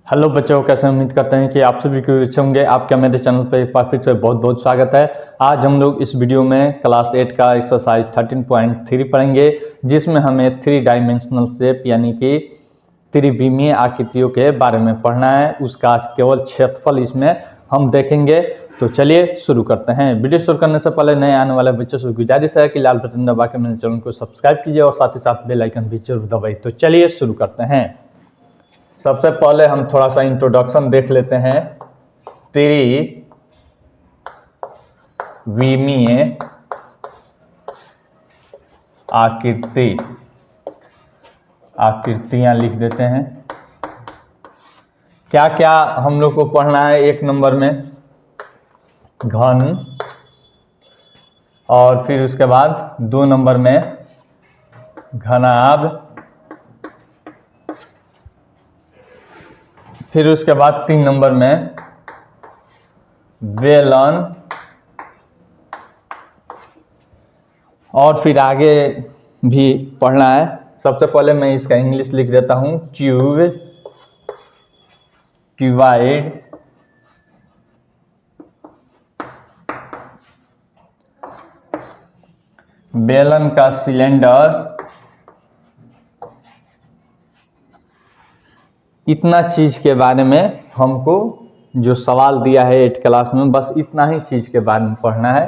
Hello बच्चों, कैसे उम्मीद करते हैं कि आप सभी को अच्छे होंगे। आपका मेरे चैनल पर एक बार फिर से बहुत बहुत स्वागत है। आज हम लोग इस वीडियो में क्लास 8 का एक्सरसाइज 13.3 पढ़ेंगे, जिसमें हमें 3 डायमेंशनल शेप यानी कि त्रिविमीय आकृतियों के बारे में पढ़ना है। उसका केवल क्षेत्रफल इसमें हम देखेंगे। तो चलिए शुरू करते हैं। वीडियो शुरू करने से पहले नए आने वाले बच्चों से गुजारिश है कि लाल बटन दबा के मेरे चैनल को सब्सक्राइब कीजिए और साथ ही साथ बेल आइकन भी जरूर दबाइए। तो चलिए शुरू करते हैं। सबसे पहले हम थोड़ा सा इंट्रोडक्शन देख लेते हैं। त्रिविमीय आकृतियां लिख देते हैं। क्या क्या हम लोग को पढ़ना है? 1 नंबर में घन, और फिर उसके बाद 2 नंबर में घनाभ, फिर उसके बाद 3 नंबर में बेलन, और फिर आगे भी पढ़ना है। सबसे पहले मैं इसका इंग्लिश लिख देता हूं। क्यूब, क्यूबाइड, बेलन का सिलेंडर। इतना चीज के बारे में हमको जो सवाल दिया है 8 क्लास में, बस इतना ही चीज के बारे में पढ़ना है।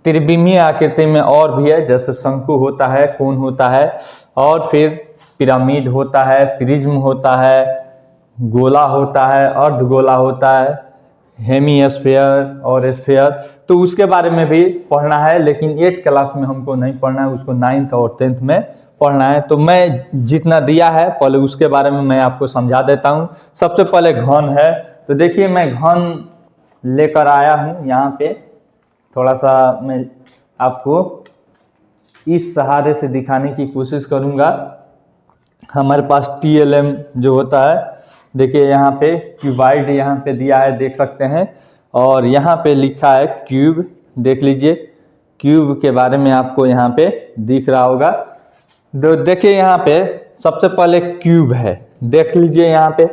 त्रिविमीय आकृति में और भी है, जैसे शंकु होता है, कोन होता है, और फिर पिरामिड होता है, प्रिज्म होता है, गोला होता है, अर्धगोला होता है, हेमीस्फीयर और स्फीयर। तो उसके बारे में भी पढ़ना है, लेकिन 8 क्लास में हमको नहीं पढ़ना है, उसको 9th और 10th में पढ़ना है। तो मैं जितना दिया है पहले उसके बारे में मैं आपको समझा देता हूँ। सबसे पहले घन है, तो देखिए मैं घन लेकर आया हूँ यहाँ पे। थोड़ा सा मैं आपको इस सहारे से दिखाने की कोशिश करूँगा। हमारे पास TLM जो होता है, देखिए यहाँ पे क्यूबाइड यहाँ पे दिया है, देख सकते हैं, और यहाँ पे लिखा है क्यूब, देख लीजिए। क्यूब के बारे में आपको यहाँ पे दिख रहा होगा। देखिए यहाँ पे सबसे पहले क्यूब है, देख लीजिए यहाँ पे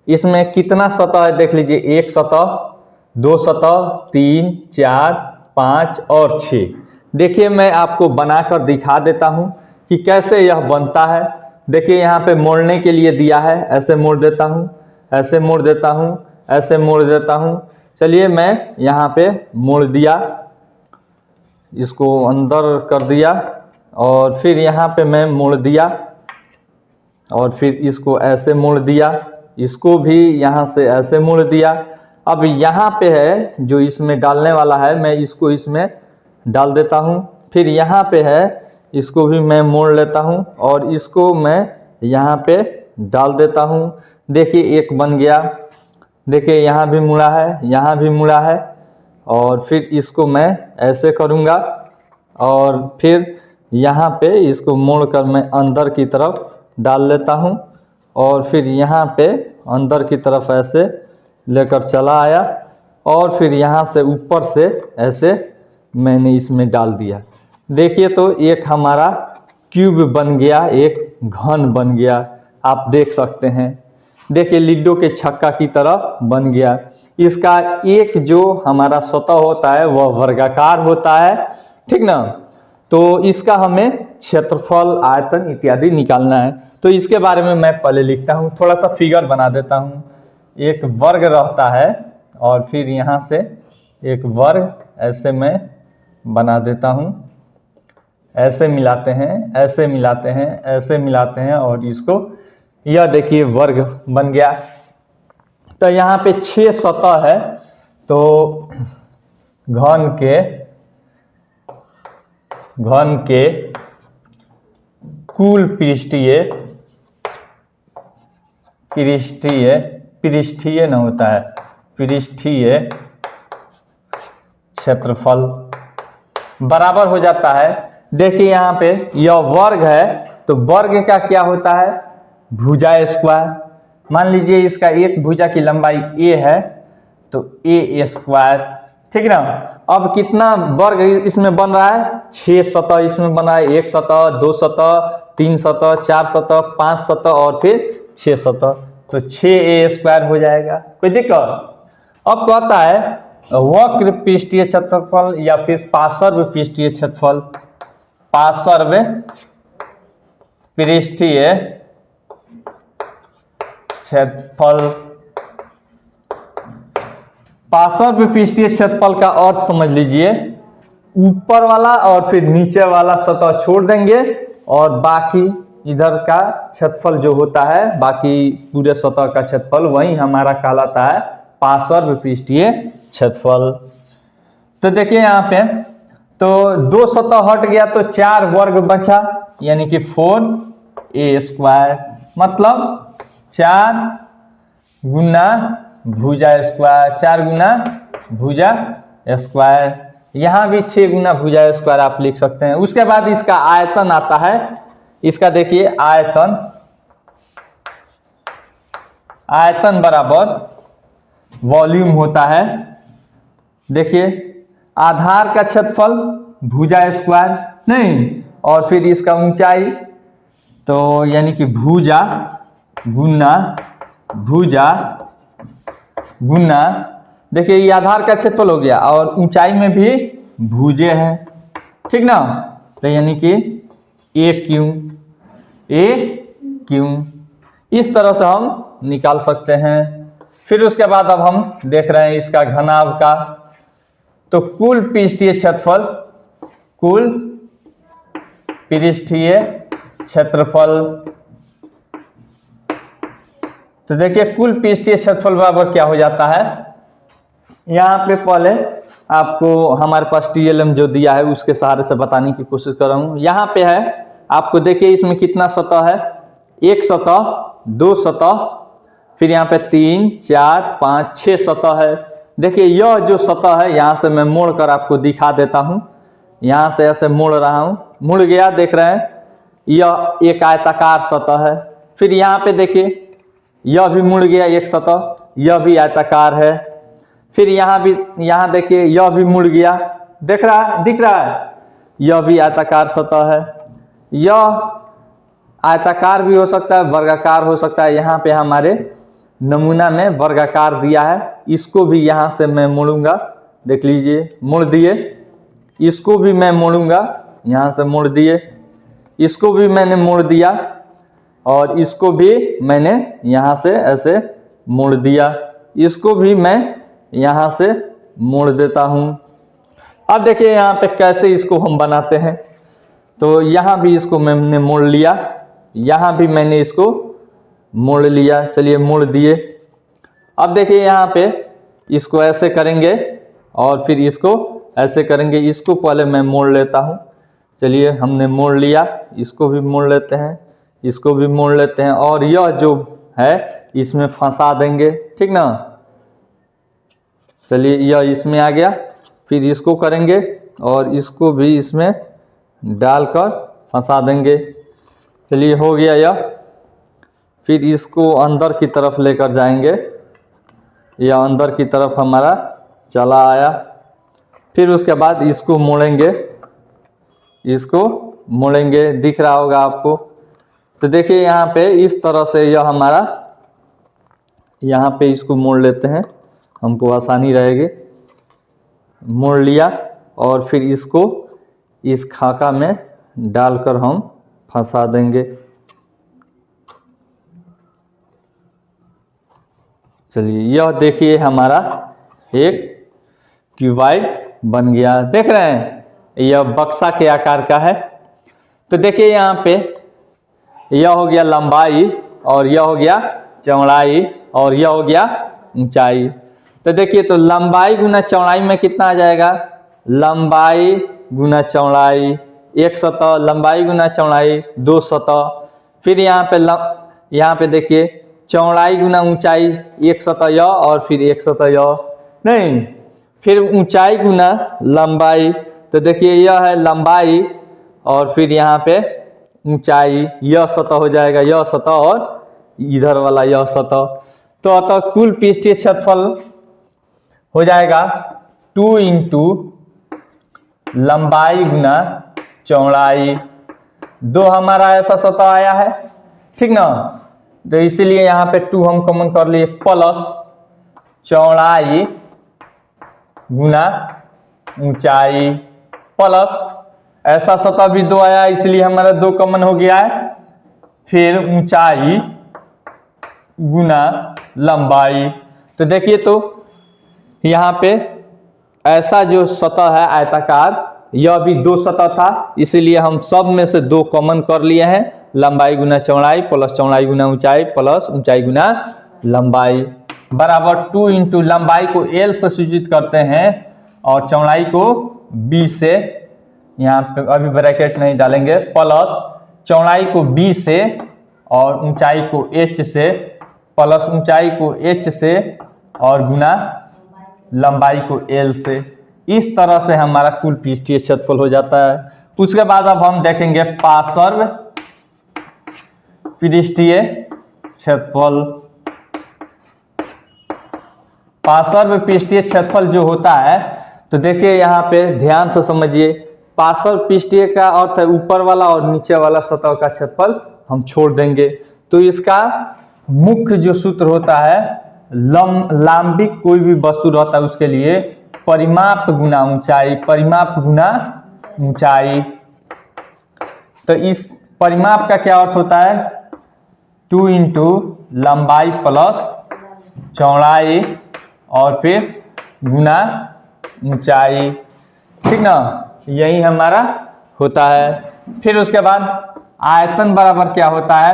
इसमें कितना सतह है, देख लीजिए। 1 सतह, 2 सतह, 3, 4, 5 और 6। देखिए मैं आपको बनाकर दिखा देता हूँ कि कैसे यह बनता है। देखिए यहाँ पे मोड़ने के लिए दिया है, ऐसे मोड़ देता हूँ, ऐसे मोड़ देता हूँ, ऐसे मोड़ देता हूँ। चलिए मैं यहाँ पे मोड़ दिया, इसको अंदर कर दिया, और फिर यहाँ पे मैं मोड़ दिया, और फिर इसको ऐसे मोड़ दिया, इसको भी यहाँ से ऐसे मोड़ दिया। अब यहाँ पे है जो इसमें डालने वाला है, मैं इसको इसमें डाल देता हूँ। फिर यहाँ पे है, इसको भी मैं मोड़ लेता हूँ और इसको मैं यहाँ पे डाल देता हूँ। देखिए एक बन गया। देखिए यहाँ भी मुड़ा है, यहाँ भी मुड़ा है, और फिर इसको मैं ऐसे करूँगा, और फिर यहाँ पे इसको मोड़कर मैं अंदर की तरफ डाल लेता हूँ, और फिर यहाँ पे अंदर की तरफ ऐसे लेकर चला आया, और फिर यहाँ से ऊपर से ऐसे मैंने इसमें डाल दिया। देखिए तो एक हमारा क्यूब बन गया, एक घन बन गया, आप देख सकते हैं। देखिए लिड्डो के छक्का की तरह बन गया। इसका एक जो हमारा सतह होता है वह वर्गाकार होता है, ठीक ना। तो इसका हमें क्षेत्रफल, आयतन इत्यादि निकालना है। तो इसके बारे में मैं पहले लिखता हूँ, थोड़ा सा फिगर बना देता हूँ। एक वर्ग रहता है, और फिर यहाँ से एक वर्ग ऐसे मैं बना देता हूँ। ऐसे मिलाते हैं, ऐसे मिलाते हैं, ऐसे मिलाते हैं, और इसको, यह देखिए वर्ग बन गया। तो यहाँ पे 6 सतह है, तो घन के कुल पृष्ठीय न होता है, पृष्ठीय क्षेत्रफल बराबर हो जाता है। देखिए यहाँ पे यह वर्ग है, तो वर्ग का क्या होता है? भुजा स्क्वायर। मान लीजिए इसका एक भुजा की लंबाई a है, तो a स्क्वायर, ठीक ना। अब कितना वर्ग इसमें बन रहा है? 6 सतह इसमें बना है। 1 सतह, 2 सतह, 3 सतह, 4 सतह, 5 सतह और फिर 6 सतह। तो 6a² हो जाएगा। कोई दिक्कत? अब कहता है वक्र पृष्ठीय क्षेत्रफल या फिर पार्श्व पृष्ठीय क्षेत्रफल, पार्श्व पृष्ठीय क्षेत्रफल। पार्श्व पृष्ठीय क्षेत्रफल का अर्थ समझ लीजिए, ऊपर वाला और फिर नीचे वाला सतह छोड़ देंगे और बाकी इधर का क्षेत्रफल जो होता है, बाकी पूरे सतह का क्षेत्रफल, वही हमारा कहलाता है पार्श्व पृष्ठीय क्षेत्रफल। तो देखिए यहाँ पे तो 2 सतह हट गया तो 4 वर्ग बचा, यानी कि 4a², मतलब 4 गुना भुजा स्क्वायर, 4 गुना भुजा स्क्वायर। यहाँ भी 6 गुना भुजा स्क्वायर आप लिख सकते हैं। उसके बाद इसका आयतन आता है, इसका देखिए आयतन, आयतन बराबर वॉल्यूम होता है। देखिए आधार का क्षेत्रफल भुजा स्क्वायर नहीं, और फिर इसका ऊंचाई, तो यानी कि भुजा गुना भुजा गुना, देखिए ये आधार का क्षेत्रफल हो गया और ऊंचाई में भी भुजे हैं, ठीक ना, तो यानी कि a क्यू इस तरह से हम निकाल सकते हैं। फिर उसके बाद अब हम देख रहे हैं इसका घनाभ का, तो कुल पृष्ठीय क्षेत्रफल, कुल पृष्ठीय क्षेत्रफल, तो देखिए कुल पृष्ठीय क्षेत्रफल बराबर क्या हो जाता है। यहाँ पे पहले आपको हमारे पास TLM जो दिया है उसके सहारे से बताने की कोशिश कर रहा हूँ। यहाँ पे है, आपको देखिए इसमें कितना सतह है, 1 सतह, 2 सतह, फिर यहाँ पे 3 4 5 6 सतह है। देखिए यह जो सतह है, यहाँ से मैं मोड़ कर आपको दिखा देता हूँ, यहाँ से ऐसे मोड़ रहा हूँ, मुड़ गया, देख रहे हैं, यह एक आयताकार सतह है। फिर यहाँ पे देखिए यह भी मुड़ गया एक सतह, यह भी आयताकार है। फिर यहाँ भी, यहाँ देखिए यह भी मुड़ गया, दिख रहा है, यह भी आयताकार सतह है। यह आयताकार भी हो सकता है, वर्गाकार हो सकता है। यहाँ पे हमारे नमूना में वर्गाकार दिया है, इसको भी यहाँ से मैं मोड़ूंगा, देख लीजिए मोड़ दिए, इसको भी मैं मोड़ूंगा, यहाँ से मोड़ दिए, इसको भी मैंने मोड़ दिया और इसको भी मैंने यहाँ से ऐसे मोड़ दिया, इसको भी मैं यहाँ से मोड़ देता हूँ। अब देखिए यहाँ पे कैसे इसको हम बनाते हैं, तो यहाँ भी इसको मैंने मोड़ लिया, यहाँ भी मैंने इसको मोड़ लिया, चलिए मोड़ दिए। अब देखिए यहाँ पे इसको ऐसे करेंगे और फिर इसको ऐसे करेंगे, इसको पहले मैं मोड़ लेता हूँ, चलिए हमने मोड़ लिया, इसको भी मोड़ लेते हैं, इसको भी मोड़ लेते हैं, और यह जो है इसमें फंसा देंगे, ठीक ना, चलिए यह इसमें आ गया। फिर इसको करेंगे और इसको भी इसमें डालकर फंसा देंगे, चलिए हो गया यह। फिर इसको अंदर की तरफ लेकर जाएंगे, यह अंदर की तरफ हमारा चला आया। फिर उसके बाद इसको मोड़ेंगे, इसको मोड़ेंगे, दिख रहा होगा आपको। तो देखिए यहाँ पे इस तरह से यह हमारा, यहाँ पे इसको मोड़ लेते हैं, हमको आसानी रहेगी। मोड़ लिया और फिर इसको इस खाका में डालकर हम फंसा देंगे, चलिए यह देखिए हमारा एक क्यूबाइड बन गया, देख रहे हैं, यह बक्सा के आकार का है। तो देखिए यहाँ पे यह हो गया लंबाई और यह हो गया चौड़ाई और यह हो गया ऊंचाई। तो देखिए तो लंबाई गुना चौड़ाई में कितना आ जाएगा, लंबाई गुना चौड़ाई, 1 सतह, लंबाई गुना चौड़ाई 2 सतह। फिर यहाँ पे देखिए चौड़ाई गुना ऊंचाई, 1 सतह यह और फिर 1 सतह यह, नहीं, फिर ऊंचाई गुना लंबाई, तो देखिए यह है लंबाई और फिर यहाँ पे ऊंचाई, यह सतह हो जाएगा, यह सतह और इधर वाला यह सतह। तो अतः कुल पृष्ठीय क्षेत्रफल हो जाएगा 2 इंटू लंबाई गुना चौड़ाई, 2 हमारा ऐसा सतह आया है, ठीक ना, तो इसीलिए यहाँ पे 2 हम कॉमन कर लिए, प्लस चौड़ाई गुना ऊंचाई प्लस ऐसा सतह भी 2 आया इसलिए हमारा 2 कॉमन हो गया है, फिर ऊंचाई गुना लंबाई। तो देखिए तो यहाँ पे ऐसा जो सतह है आयताकार, यह भी 2 सतह था इसीलिए हम सब में से 2 कॉमन कर लिए हैं, लंबाई गुना चौड़ाई प्लस चौड़ाई गुना ऊंचाई प्लस ऊंचाई गुना लंबाई बराबर 2 इंटू लंबाई को L से सूचित करते हैं और चौड़ाई को B से, यहाँ पे अभी ब्रैकेट नहीं डालेंगे, प्लस चौड़ाई को B से और ऊंचाई को H से, प्लस ऊंचाई को H से और गुना लंबाई को L से। इस तरह से हमारा कुल पृष्ठीय क्षेत्रफल हो जाता है। उसके बाद अब हम देखेंगे पार्श्व पृष्ठीय क्षेत्रफल। पार्श्व पृष्ठीय क्षेत्रफल जो होता है, तो देखिए यहाँ पे ध्यान से समझिए, पार्श्व पृष्ठीय का अर्थ है ऊपर वाला और नीचे वाला सतह का क्षेत्रफल हम छोड़ देंगे। तो इसका मुख्य जो सूत्र होता है, लांबिक कोई भी वस्तु रहता है उसके लिए परिमाप गुना ऊंचाई, परिमाप गुना ऊंचाई। तो इस परिमाप का क्या अर्थ होता है, 2 इंटू लंबाई प्लस चौड़ाई और फिर गुना ऊंचाई, ठीक ना, यही हमारा होता है। फिर उसके बाद आयतन बराबर क्या होता है,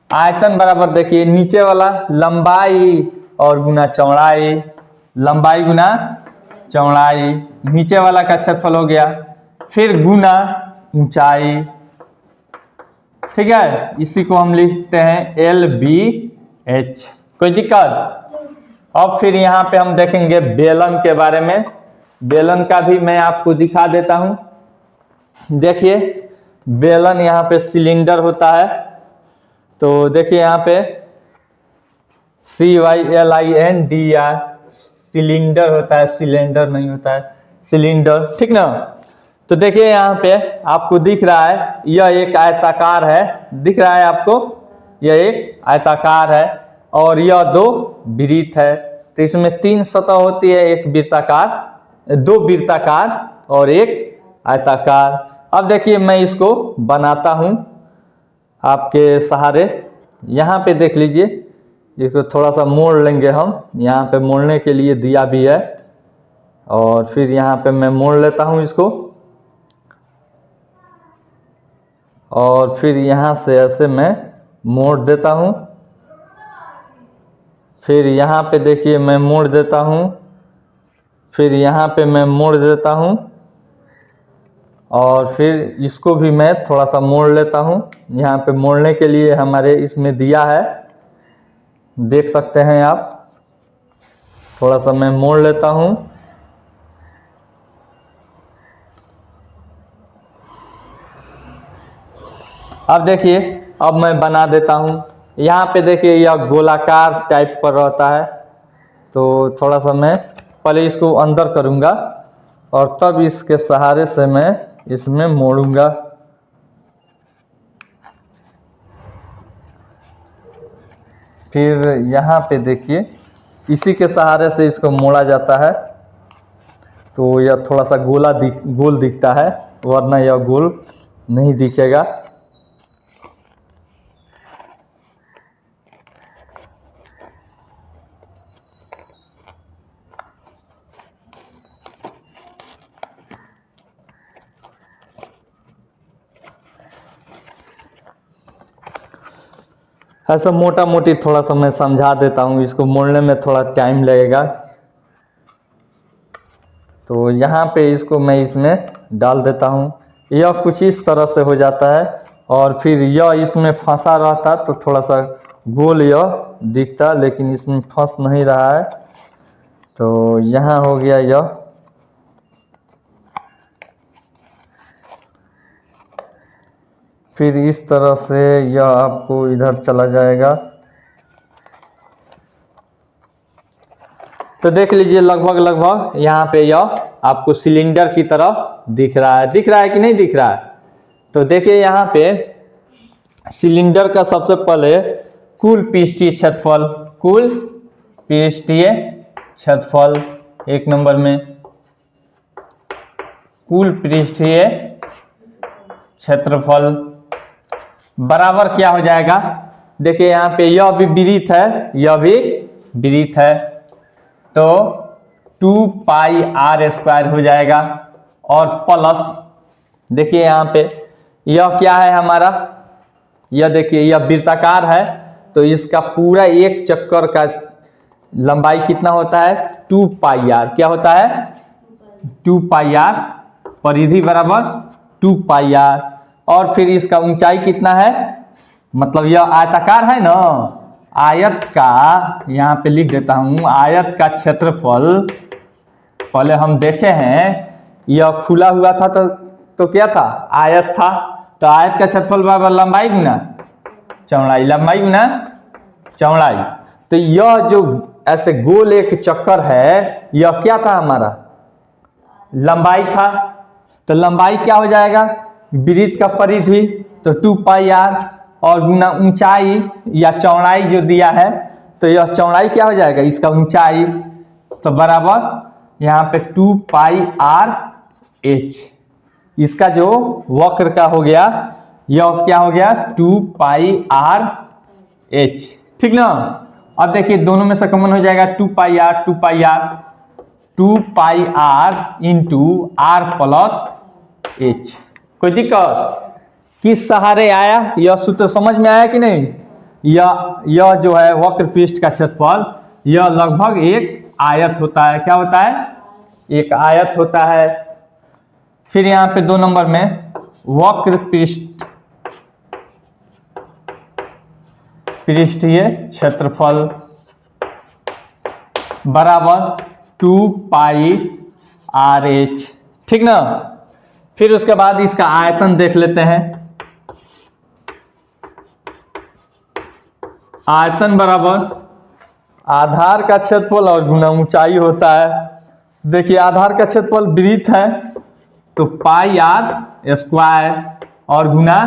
आयतन बराबर देखिए नीचे वाला लंबाई और गुना चौड़ाई, लंबाई गुना चौड़ाई, नीचे वाला का क्षेत्रफल हो गया, फिर गुना ऊंचाई, ठीक है। इसी को हम लिखते हैं LBH, कोई दिक्कत। अब फिर यहाँ पे हम देखेंगे बेलन के बारे में। बेलन का भी मैं आपको दिखा देता हूं। देखिए बेलन यहाँ पे सिलेंडर होता है, तो देखिए यहाँ पे CYLINDR सिलेंडर होता है, सिलेंडर नहीं होता है, सिलेंडर, ठीक ना। तो देखिए यहाँ पे आपको दिख रहा है यह एक आयताकार है, दिख रहा है आपको, यह एक आयताकार है और यह 2 वृत्त है। तो इसमें 3 सतह होती है, एक वृत्ताकार, 2 वृत्ताकार और एक आयताकार। अब देखिए मैं इसको बनाता हूं आपके सहारे। यहाँ पे देख लीजिए, इसको थोड़ा सा मोड़ लेंगे हम, यहाँ पे मोड़ने के लिए दिया भी है और फिर यहाँ पे मैं मोड़ लेता हूँ इसको और फिर यहाँ से ऐसे मैं मोड़ देता हूँ, फिर यहाँ पे देखिए मैं मोड़ देता हूँ, फिर यहाँ पे मैं मोड़ देता हूँ और फिर इसको भी मैं थोड़ा सा मोड़ लेता हूँ। यहाँ पे मोड़ने के लिए हमारे इसमें दिया है, देख सकते हैं आप, थोड़ा सा मैं मोड़ लेता हूँ। अब देखिए अब मैं बना देता हूँ। यहाँ पे देखिए यह गोलाकार टाइप पर रहता है, तो थोड़ा सा मैं पहले इसको अंदर करूँगा और तब इसके सहारे से मैं इसमें मोड़ूंगा। फिर यहाँ पे देखिए इसी के सहारे से इसको मोड़ा जाता है, तो यह थोड़ा सा गोल दिखता है, वरना यह गोल नहीं दिखेगा। ऐसा मोटा मोटी थोड़ा सा मैं समझा देता हूँ, इसको मोड़ने में थोड़ा टाइम लगेगा। तो यहाँ पे इसको मैं इसमें डाल देता हूँ, यह कुछ इस तरह से हो जाता है और फिर यह इसमें फंसा रहता तो थोड़ा सा गोल यह दिखता, लेकिन इसमें फंस नहीं रहा है। तो यहाँ हो गया यह, फिर इस तरह से यह आपको इधर चला जाएगा। तो देख लीजिए लगभग यहाँ पे यह आपको सिलेंडर की तरह दिख रहा है, दिख रहा है कि नहीं दिख रहा है। तो देखिए यहाँ पे सिलेंडर का सबसे पहले कुल पृष्ठीय क्षेत्रफल, कुल पृष्ठीय क्षेत्रफल 1 नंबर में, कुल पृष्ठीय क्षेत्रफल बराबर क्या हो जाएगा, देखिए यहाँ पे यह भी विरीत है, यह भी विरीत है, तो 2 पाई आर स्क्वायर हो जाएगा। और प्लस देखिए यहाँ पे यह क्या है हमारा, यह देखिए यह वृत्ताकार है, तो इसका पूरा एक चक्कर का लंबाई कितना होता है 2 पाई आर, क्या होता है 2 पाई आर, परिधि बराबर 2 पाई आर। और फिर इसका ऊंचाई कितना है, मतलब यह आयताकार है ना, आयत का यहाँ पे लिख देता हूं, आयत का क्षेत्रफल पहले हम देखे हैं यह खुला हुआ था तो क्या था आयत था, तो आयत का क्षेत्रफल बराबर लंबाई गुना चौड़ाई, लंबाई गुना चौड़ाई। तो यह जो ऐसे गोल एक चक्कर है यह क्या था हमारा लंबाई था, तो लंबाई क्या हो जाएगा वृत्त का परिधि तो 2 पाई आर और गुना ऊंचाई या चौड़ाई जो दिया है, तो यह चौड़ाई क्या हो जाएगा इसका ऊंचाई, तो बराबर यहाँ पे 2 पाई आर एच, इसका जो वक्र का हो गया यह क्या हो गया 2 पाई आर एच, ठीक ना। अब देखिए दोनों में से कॉमन हो जाएगा 2 pi R, 2 pi R, 2 pi R into R plus H. कोई दिक्कत, किस सहारे आया, यह सूत्र समझ में आया कि नहीं। यह जो है वक्र पृष्ठ का क्षेत्रफल यह लगभग एक आयत होता है, क्या होता है एक आयत होता है। फिर यहाँ पे 2 नंबर में वक्र पृष्ठीय क्षेत्रफल बराबर 2 पाई आर एच, ठीक ना। फिर उसके बाद इसका आयतन देख लेते हैं, आयतन बराबर आधार का क्षेत्रफल और गुना ऊंचाई होता है। देखिए आधार का क्षेत्रफल वृत्त है तो पाई आर स्क्वायर और गुना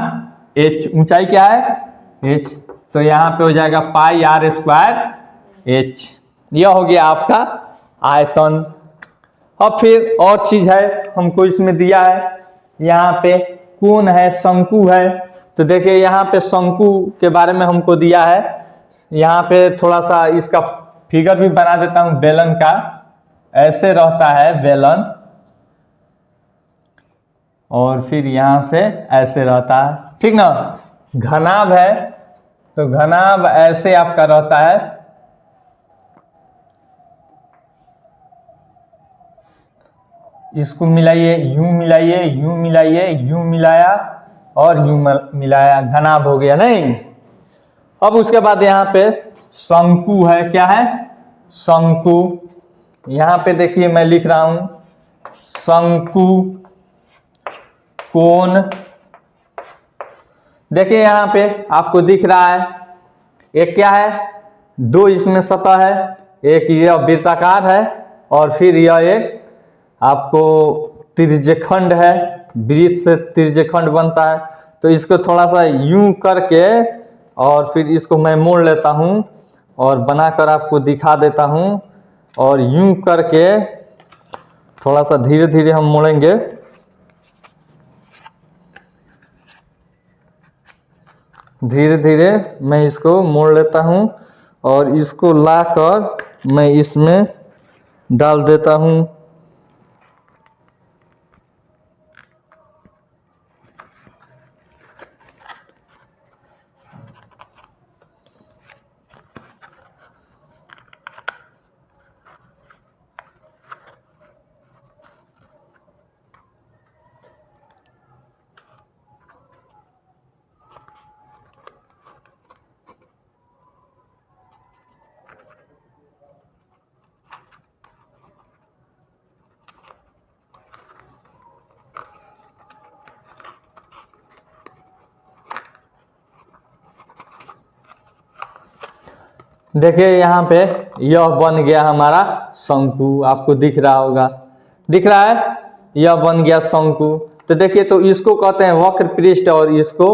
एच, ऊंचाई क्या है एच, तो यहाँ पे हो जाएगा पाई आर स्क्वायर एच, यह हो गया आपका आयतन। अब फिर और चीज है हमको इसमें दिया है, यहाँ पे कोण है, शंकु है, तो देखिए यहाँ पे शंकु के बारे में हमको दिया है, यहाँ पे थोड़ा सा इसका फिगर भी बना देता हूँ बेलन का, ऐसे रहता है बेलन और फिर यहाँ से ऐसे रहता है, ठीक ना। घनाभ है तो घनाभ ऐसे आपका रहता है, इसको मिलाइए, यूं मिलाइए, यूं मिलाइए, यूं मिलाया और यूं मिलाया, घनाभ हो गया नहीं। अब उसके बाद यहाँ पे शंकु है, क्या है शंकु, यहाँ पे देखिए मैं लिख रहा हूं शंकु कोण। देखिए यहाँ पे आपको दिख रहा है एक क्या है 2 इसमें सतह है, एक यह वृत्ताकार है और फिर यह एक आपको त्रिज्यखंड है, वृत्त से त्रिज्यखंड बनता है, तो इसको थोड़ा सा यूं करके और फिर इसको मैं मोड़ लेता हूं और बनाकर आपको दिखा देता हूं, और यूं करके थोड़ा सा धीरे धीरे हम मोड़ेंगे, धीरे धीरे मैं इसको मोड़ लेता हूं और इसको लाकर मैं इसमें डाल देता हूं। देखिए यहाँ पे यह बन गया हमारा शंकु, आपको दिख रहा होगा, दिख रहा है, यह बन गया शंकु। तो देखिए तो इसको कहते हैं वक्र पृष्ठ और इसको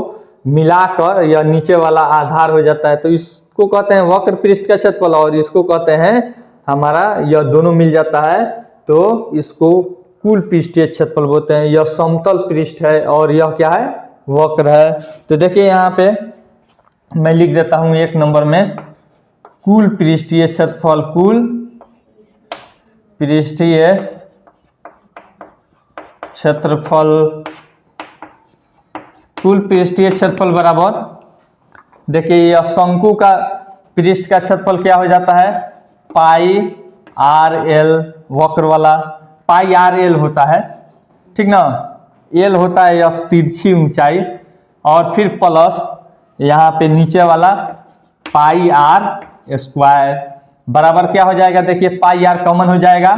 मिलाकर यह नीचे वाला आधार हो जाता है, तो इसको कहते हैं वक्र पृष्ठ का क्षेत्रफल, और इसको कहते हैं हमारा यह दोनों मिल जाता है तो इसको कुल पृष्ठीय क्षेत्रफल बोलते हैं। यह समतल पृष्ठ है और यह क्या है, वक्र है। तो देखिए यहाँ पे मैं लिख देता हूं 1 नंबर में कुल पृष्ठीय क्षेत्रफल, कुल पृष्ठीय क्षेत्रफल, कुल पृष्ठीय क्षेत्रफल बराबर, देखिए यह शंकु का पृष्ठ का क्षेत्रफल क्या हो जाता है, पाई आर एल, वक्र वाला पाई आर एल होता है, ठीक ना, एल होता है यह तिरछी ऊंचाई, और फिर प्लस यहाँ पे नीचे वाला पाई आर स्क्वायर बराबर क्या हो जाएगा, देखिए पाई आर कॉमन हो जाएगा,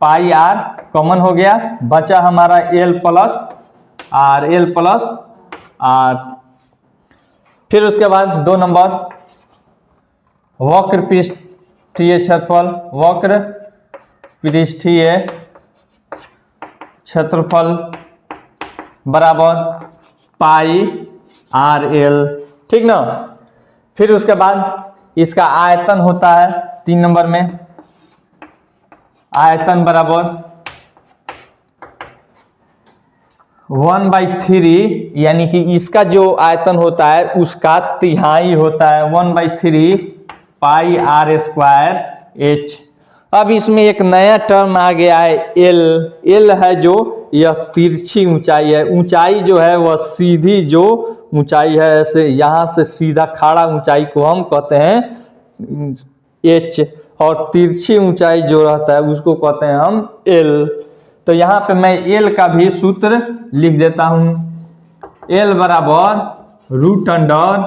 पाई आर कॉमन हो गया, बचा हमारा L plus R, L plus R. फिर उसके बाद 2 नंबर वक्र पृष्ठीय क्षेत्रफल, वक्र पृष्ठीय क्षेत्रफल बराबर पाई आर एल, ठीक ना। फिर उसके बाद इसका आयतन होता है 3 नंबर में, आयतन बराबर 1/3, यानी कि इसका जो आयतन होता है उसका तिहाई होता है, 1/3 पाई आर स्क्वायर एच। अब इसमें एक नया टर्म आ गया है एल, एल है जो यह तिरछी ऊंचाई है, ऊंचाई जो है वह सीधी जो ऊंचाई है, ऐसे यहाँ से सीधा खड़ा ऊंचाई को हम कहते हैं एच, और तिरछी ऊंचाई जो रहता है उसको कहते हैं हम एल। तो यहाँ पे मैं एल का भी सूत्र लिख देता हूँ, एल बराबर root under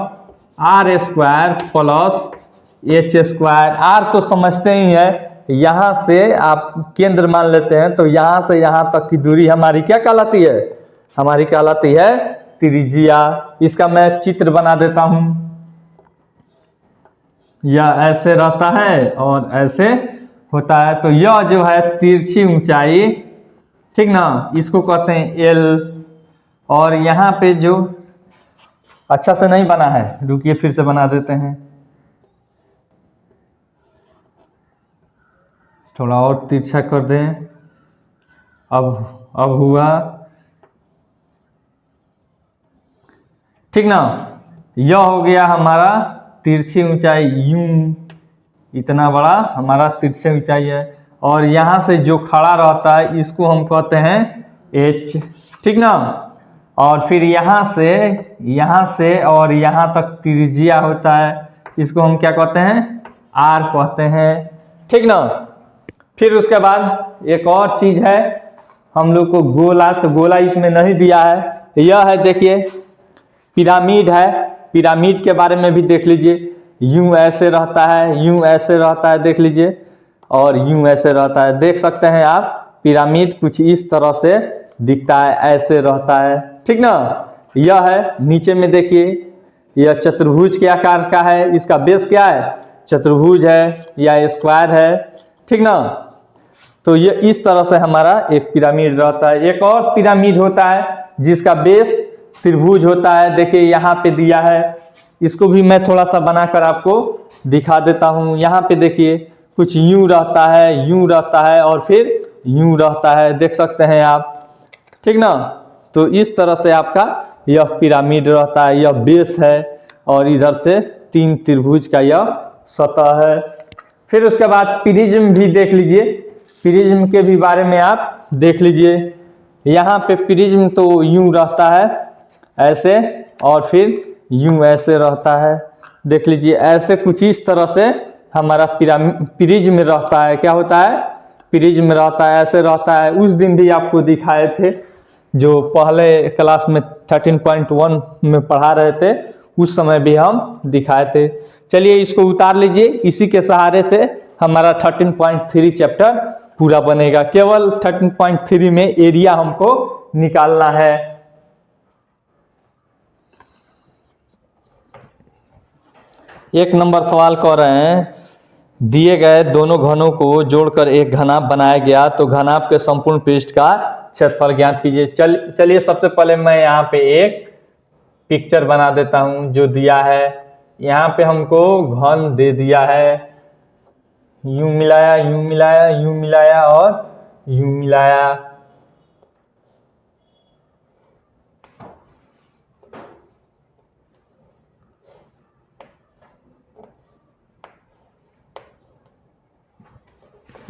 R square plus H square. R तो समझते ही है, यहाँ से आप केंद्र मान लेते हैं तो यहाँ से यहाँ तक की दूरी हमारी क्या कहलाती है, हमारी कहलाती है त्रिज्या। इसका मैं चित्र बना देता हूँ, यह ऐसे रहता है और ऐसे होता है, तो यह जो है तिरछी ऊंचाई, ठीक ना, इसको कहते हैं एल। और यहाँ पे जो अच्छा से नहीं बना है, रुकिए फिर से बना देते हैं, थोड़ा और तिरछा कर दें, अब हुआ, ठीक ना। यह हो गया हमारा तिरछी ऊंचाई, यूं इतना बड़ा हमारा तिरछी ऊंचाई है, और यहाँ से जो खड़ा रहता है इसको हम कहते हैं एच, ठीक ना। और फिर यहाँ से और यहाँ तक त्रिज्या होता है, इसको हम क्या कहते हैं, आर कहते हैं, ठीक ना। फिर उसके बाद एक और चीज है, हम लोग को गोला, तो गोला इसमें नहीं दिया है, यह है देखिए पिरामिड है, पिरामिड के बारे में भी देख लीजिए, यूं ऐसे रहता है, यूं ऐसे रहता है, देख लीजिए, और यूं ऐसे रहता है, देख सकते हैं आप, पिरामिड कुछ इस तरह से दिखता है, ऐसे रहता है, ठीक ना। यह है नीचे में देखिए, यह चतुर्भुज के आकार का है, इसका बेस क्या है, चतुर्भुज है या स्क्वायर है, ठीक ना। तो ये इस तरह से हमारा एक पिरामिड रहता है। एक और पिरामिड होता है जिसका बेस त्रिभुज होता है, देखिए यहाँ पे दिया है, इसको भी मैं थोड़ा सा बनाकर आपको दिखा देता हूँ। यहाँ पे देखिए कुछ यूं रहता है, यूं रहता है, और फिर यूं रहता है, देख सकते हैं आप, ठीक ना। तो इस तरह से आपका यह पिरामिड रहता है, यह बेस है, और इधर से 3 त्रिभुज का यह सतह है। फिर उसके बाद प्रिज्म भी देख लीजिए, प्रिज्म के भी बारे में आप देख लीजिए। यहाँ पे प्रिज्म तो यूं रहता है ऐसे, और फिर यूं ऐसे रहता है, देख लीजिए, ऐसे कुछ इस तरह से हमारा प्रिज्म रहता है। क्या होता है, प्रिज्म रहता है, ऐसे रहता है। उस दिन भी आपको दिखाए थे, जो पहले क्लास में 13.1 में पढ़ा रहे थे, उस समय भी हम दिखाए थे। चलिए इसको उतार लीजिए, इसी के सहारे से हमारा 13.3 चैप्टर पूरा बनेगा। केवल 13.3 में एरिया हमको निकालना है। एक नंबर सवाल कह रहे हैं, दिए गए दोनों घनों को जोड़कर एक घनाभ बनाया गया, तो घनाभ के संपूर्ण पृष्ठ का क्षेत्रफल ज्ञात कीजिए। चलिए सबसे पहले मैं यहाँ पे एक पिक्चर बना देता हूं जो दिया है। यहाँ पे हमको घन दे दिया है, यूं मिलाया, यूं मिलाया, यूं मिलाया और यूं मिलाया।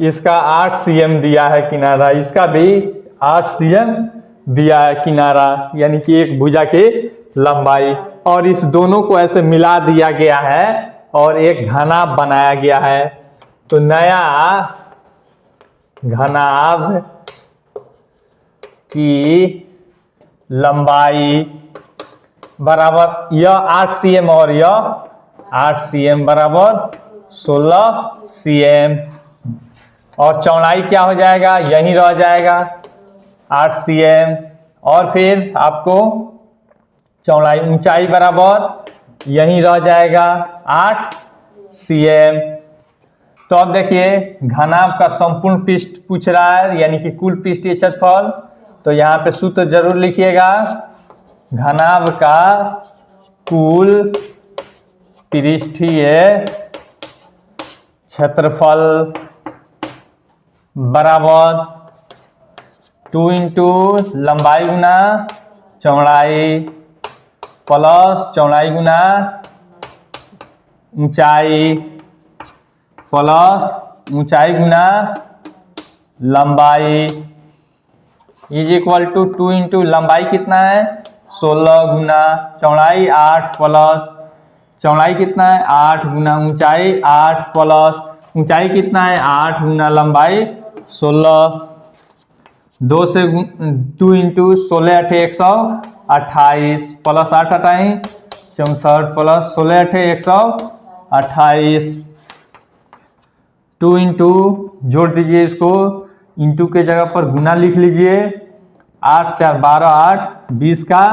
इसका 8 cm दिया है किनारा, इसका भी 8 cm दिया है किनारा, यानी कि एक भुजा की लंबाई। और इस दोनों को ऐसे मिला दिया गया है और एक घनाभ बनाया गया है। तो नया घनाभ की लंबाई बराबर यह 8 cm और यह 8 cm बराबर 16 cm। और चौड़ाई क्या हो जाएगा, यही रह जाएगा 8 cm। और फिर आपको चौड़ाई ऊंचाई बराबर यही रह जाएगा 8 cm। तो अब देखिए घनाभ का संपूर्ण पृष्ठ पूछ रहा है, यानी कि कुल पृष्ठीय क्षेत्रफल। तो यहाँ पे सूत्र जरूर लिखिएगा, घनाभ का कुल पृष्ठीय क्षेत्रफल बराबर 2 इंटू लंबाई गुना चौड़ाई प्लस चौड़ाई गुना ऊंचाई प्लस ऊंचाई गुना लंबाई इज इक्वल टू 2 इंटू लंबाई कितना है 16 गुना चौड़ाई 8 प्लस चौड़ाई कितना है 8 गुना ऊंचाई 8 प्लस ऊंचाई कितना है 8 गुना लंबाई 16। 2 से 2 इंटू 16 अठे 128 प्लस 8 अठाई 64 प्लस 16 अठे 128। 2 इंटू जोड़ दीजिए, इसको इंटू के जगह पर गुना लिख लीजिए। 8 4 12 8 20 का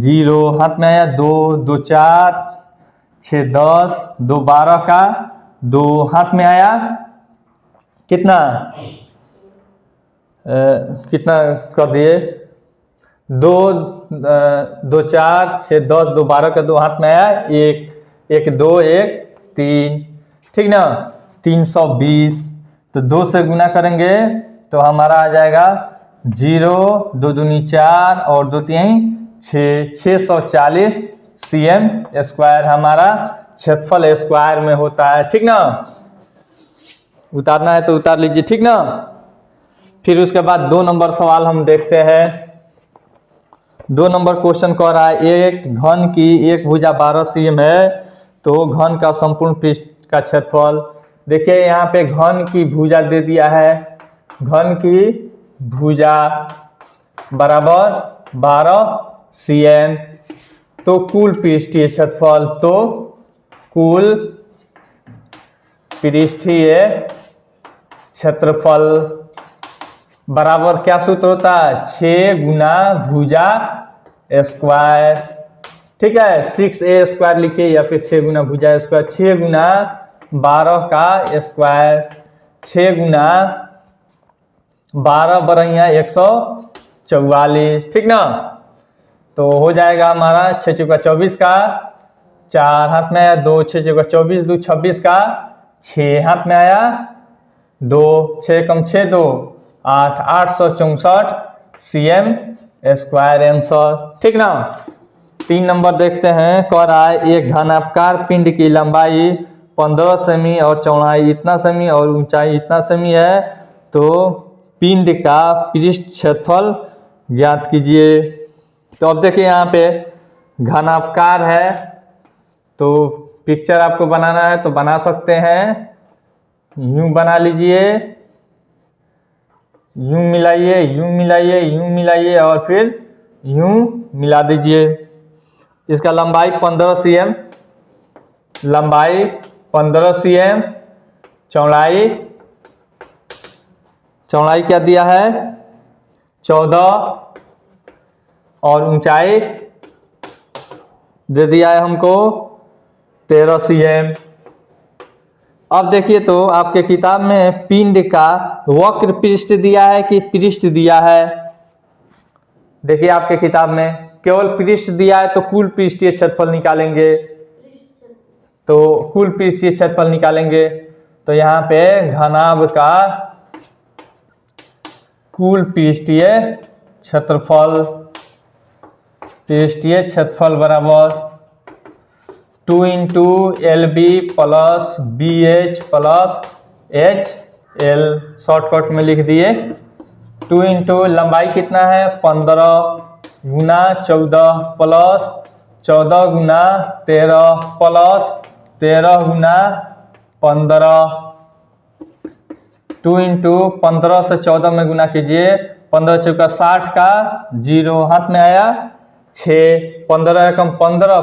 0 हाथ में आया 2 2 4 6 10 2 12 का 2 हाथ में आया कितना कितना कर दिए 2 2 4 6 10 2 12 का 2 हाथ में आया 1 1 2 1 3 ठीक ना 320। तो 2 से गुना करेंगे तो हमारा आ जाएगा 0 2 दूनी 4 और 2 3 6 640 cm स्क्वायर हमारा क्षेत्रफल स्क्वायर में होता है। ठीक ना, उतारना है तो उतार लीजिए। ठीक ना, फिर उसके बाद 2 नंबर सवाल हम देखते हैं। 2 नंबर क्वेश्चन कह रहा है एक घन की एक भुजा 12 cm है, तो घन का संपूर्ण पृष्ठ का क्षेत्रफल। देखिए यहाँ पे घन की भुजा दे दिया है, घन की भुजा बराबर 12 cm। तो कुल पृष्ठीय क्षेत्रफल, तो कुल पृष्ठीय क्षेत्रफल बराबर क्या सूत्र होता है 6 गुना भुजा स्क्वायर। ठीक है, 6a स्क्वायर लिखिए या फिर 6 गुना भुजा स्क्वायर। 6 गुना 12 का स्क्वायर 6 गुना 12 बरैया 144। ठीक ना, तो हो जाएगा हमारा 6 चौका 24 का 4 हाथ में आया 2 6 चौका 24 2 26 का 6 हाथ में आया 2 6 कम 6 2 8 864 cm स्क्वायर आंसर। ठीक ना, 3 नंबर देखते हैं। कह रहा है एक घनाभकार पिंड की लंबाई 15 सेमी और चौड़ाई इतना सेमी और ऊंचाई इतना सेमी है, तो पिंड का पृष्ठ क्षेत्रफल ज्ञात कीजिए। तो अब देखिए यहाँ पे घनाभकार है, तो पिक्चर आपको बनाना है तो बना सकते हैं। यूं बना लीजिए, यूं मिलाइए, यूं मिलाइए, यूं मिलाइए और फिर यूं मिला दीजिए। इसका लंबाई 15 cm, लंबाई 15 cm, चौड़ाई चौड़ाई क्या दिया है 14 और ऊंचाई दे दिया है हमको 13 cm। अब देखिए तो आपके किताब में पिंड का वक्र पृष्ठ दिया है कि पृष्ठ दिया है। देखिए आपके किताब में केवल पृष्ठ दिया है तो कुल पृष्ठीय क्षेत्रफल निकालेंगे। तो कुल पृष्ठीय क्षेत्रफल निकालेंगे तो यहाँ पे घनाभ का कुल पृष्ठीय क्षेत्रफल बराबर 2 into LB plus BH plus HL, shortcut में लिख दिए। 2 इंटू लंबाई कितना है 15 गुना 14 प्लस 14 गुना 13 प्लस 13 गुना 15। 2 इंटू 15 से 14 में गुना कीजिए, 15 चौका 60 का 0 हाथ में आया 6, 15 एकम 15,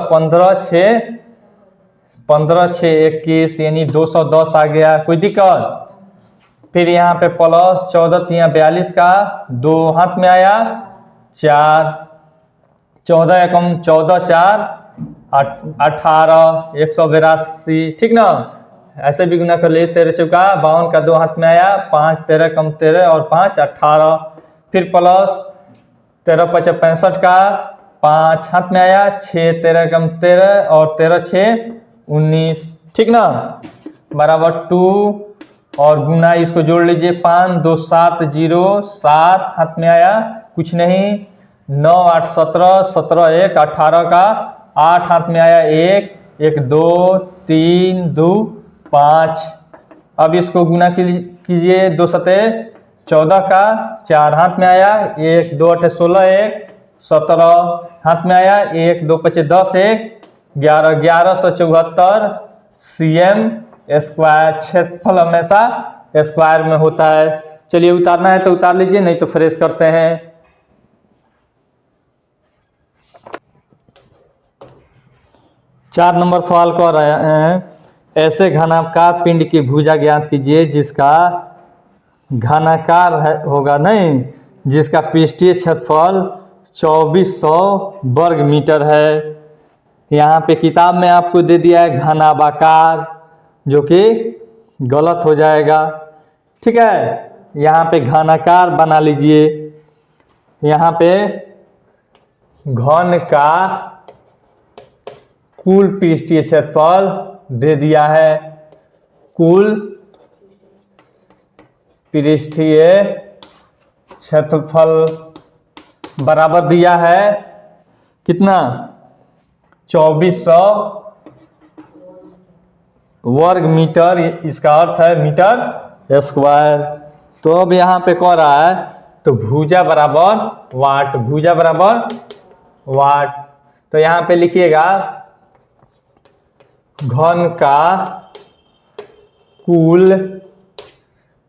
15 6 21 यानी 210 आ गया। कोई दिक्कत? फिर यहाँ पे प्लस 14 तिया 42 का 2 हाथ में आया 4, 14 एकम 14 4 18 182, ठीक ना। ऐसे भी गुना कर लिए, 13 चौका 52 का 2 हाथ में आया 5, 13 कम 13 और 5 18। फिर प्लस 13 5 65 का 5 हाथ में आया 6, 13 कम 13 और 13 6 19, ठीक ना, बराबर 2 और गुना इसको जोड़ लीजिए 5 2 7 0 7 हाथ में आया कुछ नहीं 9 8 17 17 1 18 का 8 हाथ में आया 1 1 2 3 2 5। अब इसको गुना कीजिए 2 सते 14 का 4 हाथ में आया 1 2 8 16 1 17 हाथ में आया 1 2 5 10 1 11 1174 cm स्क्वायर। क्षेत्रफल हमेशा स्क्वायर में होता है। चलिए उतारना है तो उतार लीजिए, नहीं तो फ्रेश करते हैं। चार नंबर सवाल कह रहे हैं ऐसे घनाकार पिंड की भुजा ज्ञात कीजिए जिसका घनाकार होगा नहीं, जिसका पृष्ठीय क्षेत्रफल 2400 वर्ग मीटर है। यहाँ पे किताब में आपको दे दिया है घनाभाकार, जो कि गलत हो जाएगा, ठीक है। यहाँ पे घनाकार बना लीजिए। यहाँ पे घन का कुल पृष्ठीय क्षेत्रफल दे दिया है, कुल पृष्ठीय क्षेत्रफल बराबर दिया है कितना 2400 वर्ग मीटर, इसका अर्थ है मीटर स्क्वायर। तो अब यहाँ पे कह रहा है तो भुजा बराबर वाट, भुजा बराबर वाट। तो यहाँ पे लिखिएगा घन का कुल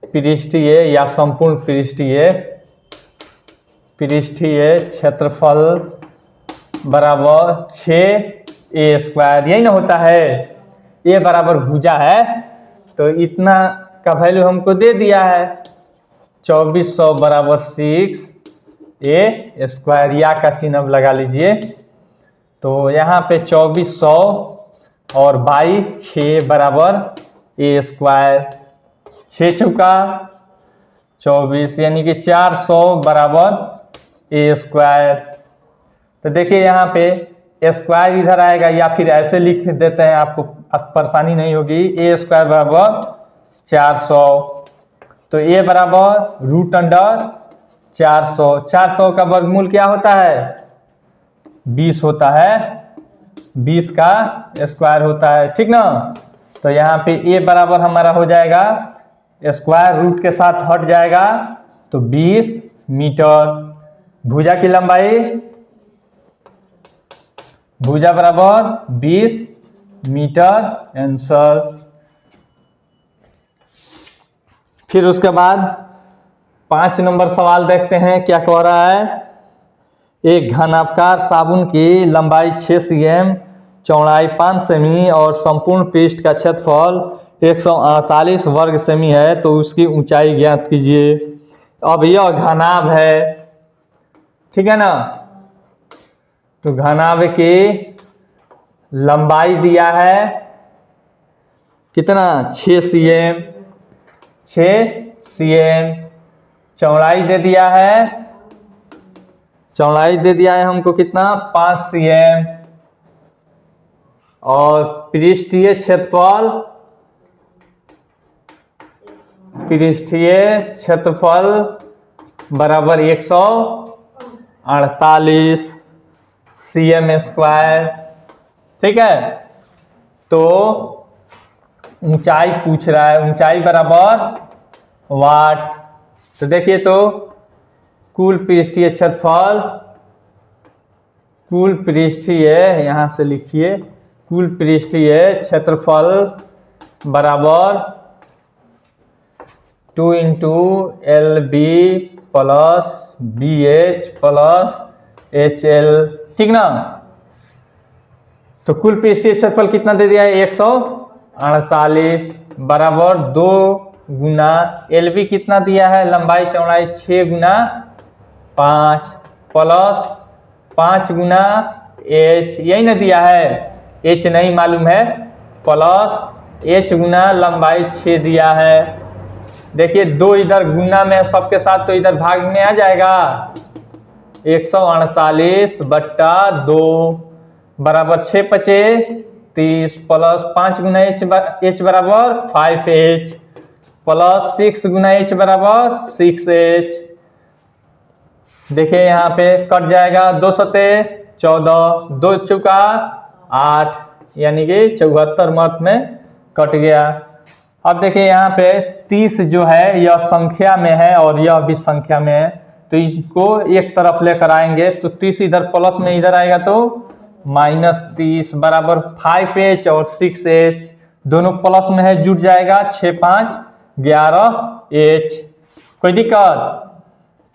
पृष्ठीय या संपूर्ण पृष्ठीय क्षेत्रफल बराबर 6a स्क्वायर, यही ना होता है। a बराबर भुजा है तो इतना का वैल्यू हमको दे दिया है 2400 बराबर 6a स्क्वायर, या का चिन्ह लगा लीजिए। तो यहाँ पे 2400 और 6 बराबर a स्क्वायर, 6 चौका 24 यानी कि 400 बराबर a स्क्वायर। तो देखिए यहाँ पे स्क्वायर इधर आएगा या फिर ऐसे लिख देते हैं, आपको परेशानी नहीं होगी। a स्क्वायर बराबर 400, तो a बराबर रूट अंडर 400। 400 का वर्गमूल क्या होता है 20 होता है, 20 का स्क्वायर होता है, ठीक ना। तो यहाँ पे a बराबर हमारा हो जाएगा, स्क्वायर रूट के साथ हट जाएगा तो 20 मीटर। भुजा की लंबाई भुजा बराबर 20 मीटर आंसर। फिर उसके बाद 5 नंबर सवाल देखते हैं क्या कह रहा है। एक घनाकार साबुन की लंबाई 6 cm, चौड़ाई 5 सेमी और संपूर्ण पृष्ठ का क्षेत्रफल 148 वर्ग सेमी है, तो उसकी ऊंचाई ज्ञात कीजिए। अब यह घनाभ है, ठीक है ना। तो घनाभ की लंबाई दिया है कितना 6 cm, 6 cm, चौड़ाई दे दिया है चौड़ाई दे दिया है हमको कितना 5 cm और पृष्ठीय क्षेत्रफल बराबर 148 cm स्क्वायर। ठीक है, तो ऊंचाई पूछ रहा है, ऊंचाई बराबर वाट। तो देखिए, तो कुल पृष्ठीय यहां से लिखिए, कुल पृष्ठीय क्षेत्रफल बराबर 2 × LB plus BH plus HL। ठीक ना। तो कुल पृष्ठीय क्षेत्रफल कितना दे दिया है 148 बराबर 2 गुना LB कितना दिया है, लंबाई चौड़ाई 6 गुना 5 प्लस 5 गुना H, यही ना दिया है, H नहीं मालूम है, प्लस H गुना लंबाई 6 दिया है। देखिए 2 इधर गुना में सबके साथ, तो इधर भाग में आ जाएगा 148 बट्टा 2 बराबर 6 पचे 30 प्लस 5 गुना H बराबर 5H प्लस 6 गुना H बराबर 6H। देखिए यहाँ पे कट जाएगा, 2 सते 14, 2 चौका 8, यानी कि 74 मत में कट गया। अब देखिए यहाँ पे 30 जो है यह संख्या में है और यह भी संख्या में है, तो इसको एक तरफ लेकर आएंगे, तो 30 इधर प्लस में इधर आएगा तो -30 बराबर 5H और 6H, दोनों प्लस में है, जुट जाएगा 6 5 11H। कोई दिक्कत?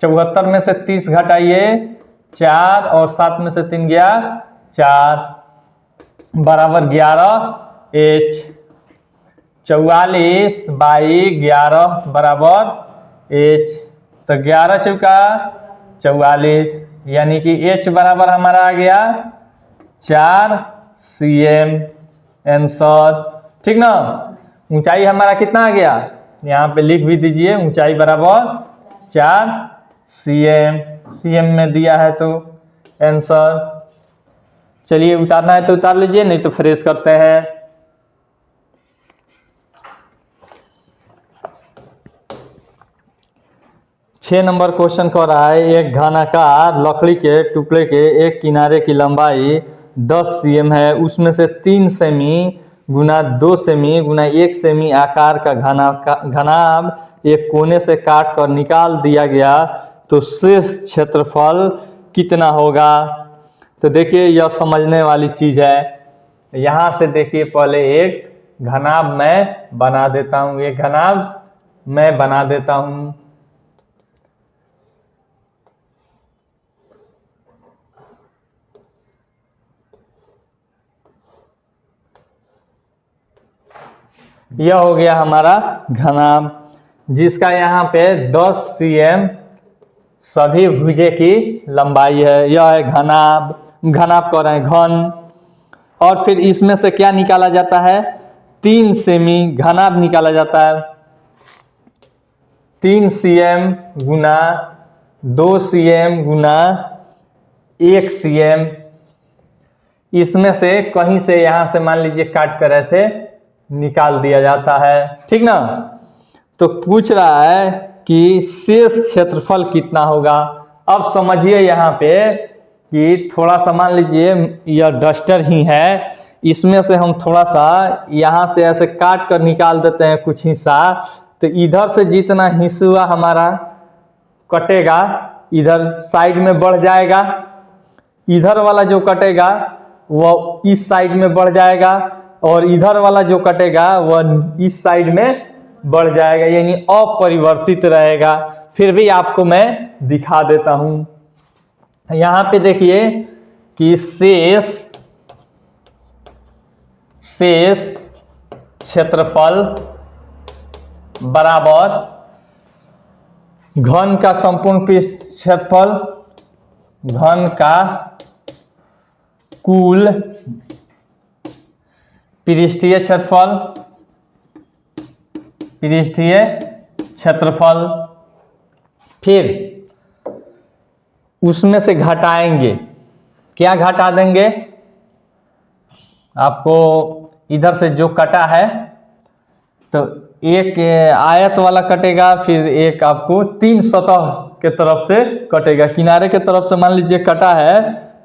74 में से 30 घटाइए 4 और 7 में से 3 गया 4 बराबर 11H। 44 बाई 11 बराबर H, तो 11 चौका 44, यानी कि H बराबर हमारा आ गया 4 cm आंसर। ठीक ना। ऊंचाई हमारा कितना आ गया, यहाँ पे लिख भी दीजिए, ऊंचाई बराबर 4 cm में दिया है तो आंसर। चलिए उतारना है तो उतार लीजिए, नहीं तो फ्रेश करते हैं। छह नंबर क्वेश्चन कह रहा है, एक घनाकार लकड़ी के टुकड़े के एक किनारे की लंबाई 10 cm है, उसमें से 3 सेमी गुना 2 सेमी गुना 1 सेमी आकार का घनाभ एक कोने से काट कर निकाल दिया गया, तो शेष क्षेत्रफल कितना होगा। तो देखिए यह समझने वाली चीज है। यहाँ से देखिए पहले एक घनाभ मैं बना देता हूँ, एक घनाभ मैं बना देता हूँ। यह हो गया हमारा घनाभ, जिसका यहाँ पे 10 cm सभी भुजे की लंबाई है। यह है घनाभ, घनाभ कह रहे हैं घन। और फिर इसमें से क्या निकाला जाता है, 3 सेमी घनाभ निकाला जाता है। 3 cm गुना 2 cm गुना 1 cm, इसमें से कहीं से यहाँ से मान लीजिए काट कर ऐसे निकाल दिया जाता है। ठीक ना। तो पूछ रहा है कि शेष क्षेत्रफल कितना होगा। अब समझिए यहाँ पे कि थोड़ा सा मान लीजिए यह डस्टर ही है, इसमें से हम थोड़ा सा यहाँ से ऐसे काट कर निकाल देते हैं कुछ हिस्सा, तो इधर से जितना हिस्सा हमारा कटेगा इधर साइड में बढ़ जाएगा, इधर वाला जो कटेगा वह इस साइड में बढ़ जाएगा, और इधर वाला जो कटेगा वह इस साइड में बढ़ जाएगा, यानी अपरिवर्तित रहेगा। फिर भी आपको मैं दिखा देता हूं। यहां पे देखिए कि शेष क्षेत्रफल बराबर घन का संपूर्ण क्षेत्रफल, घन का कुल पृष्ठीय क्षेत्रफल, फिर उसमें से घटाएंगे। क्या घटा देंगे? आपको इधर से जो कटा है तो एक आयत वाला कटेगा, फिर एक आपको 3 सतह के तरफ से कटेगा। किनारे के तरफ से मान लीजिए कटा है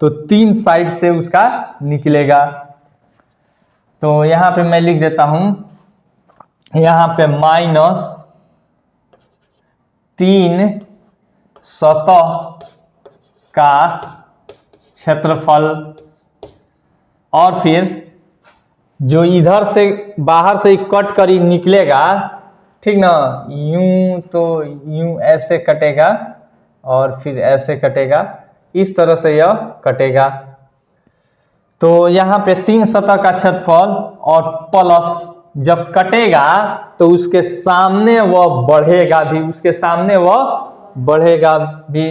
तो 3 साइड से उसका निकलेगा। तो यहां पे मैं लिख देता हूं, यहां पे -3 सतह का क्षेत्रफल, और फिर जो इधर से बाहर से कट कर निकलेगा, ठीक ना, यूं तो यूं ऐसे कटेगा और फिर ऐसे कटेगा, इस तरह से यह कटेगा। तो यहाँ पे 3 सतह का क्षेत्रफल और प्लस जब कटेगा तो उसके सामने वह बढ़ेगा भी, उसके सामने वह बढ़ेगा भी।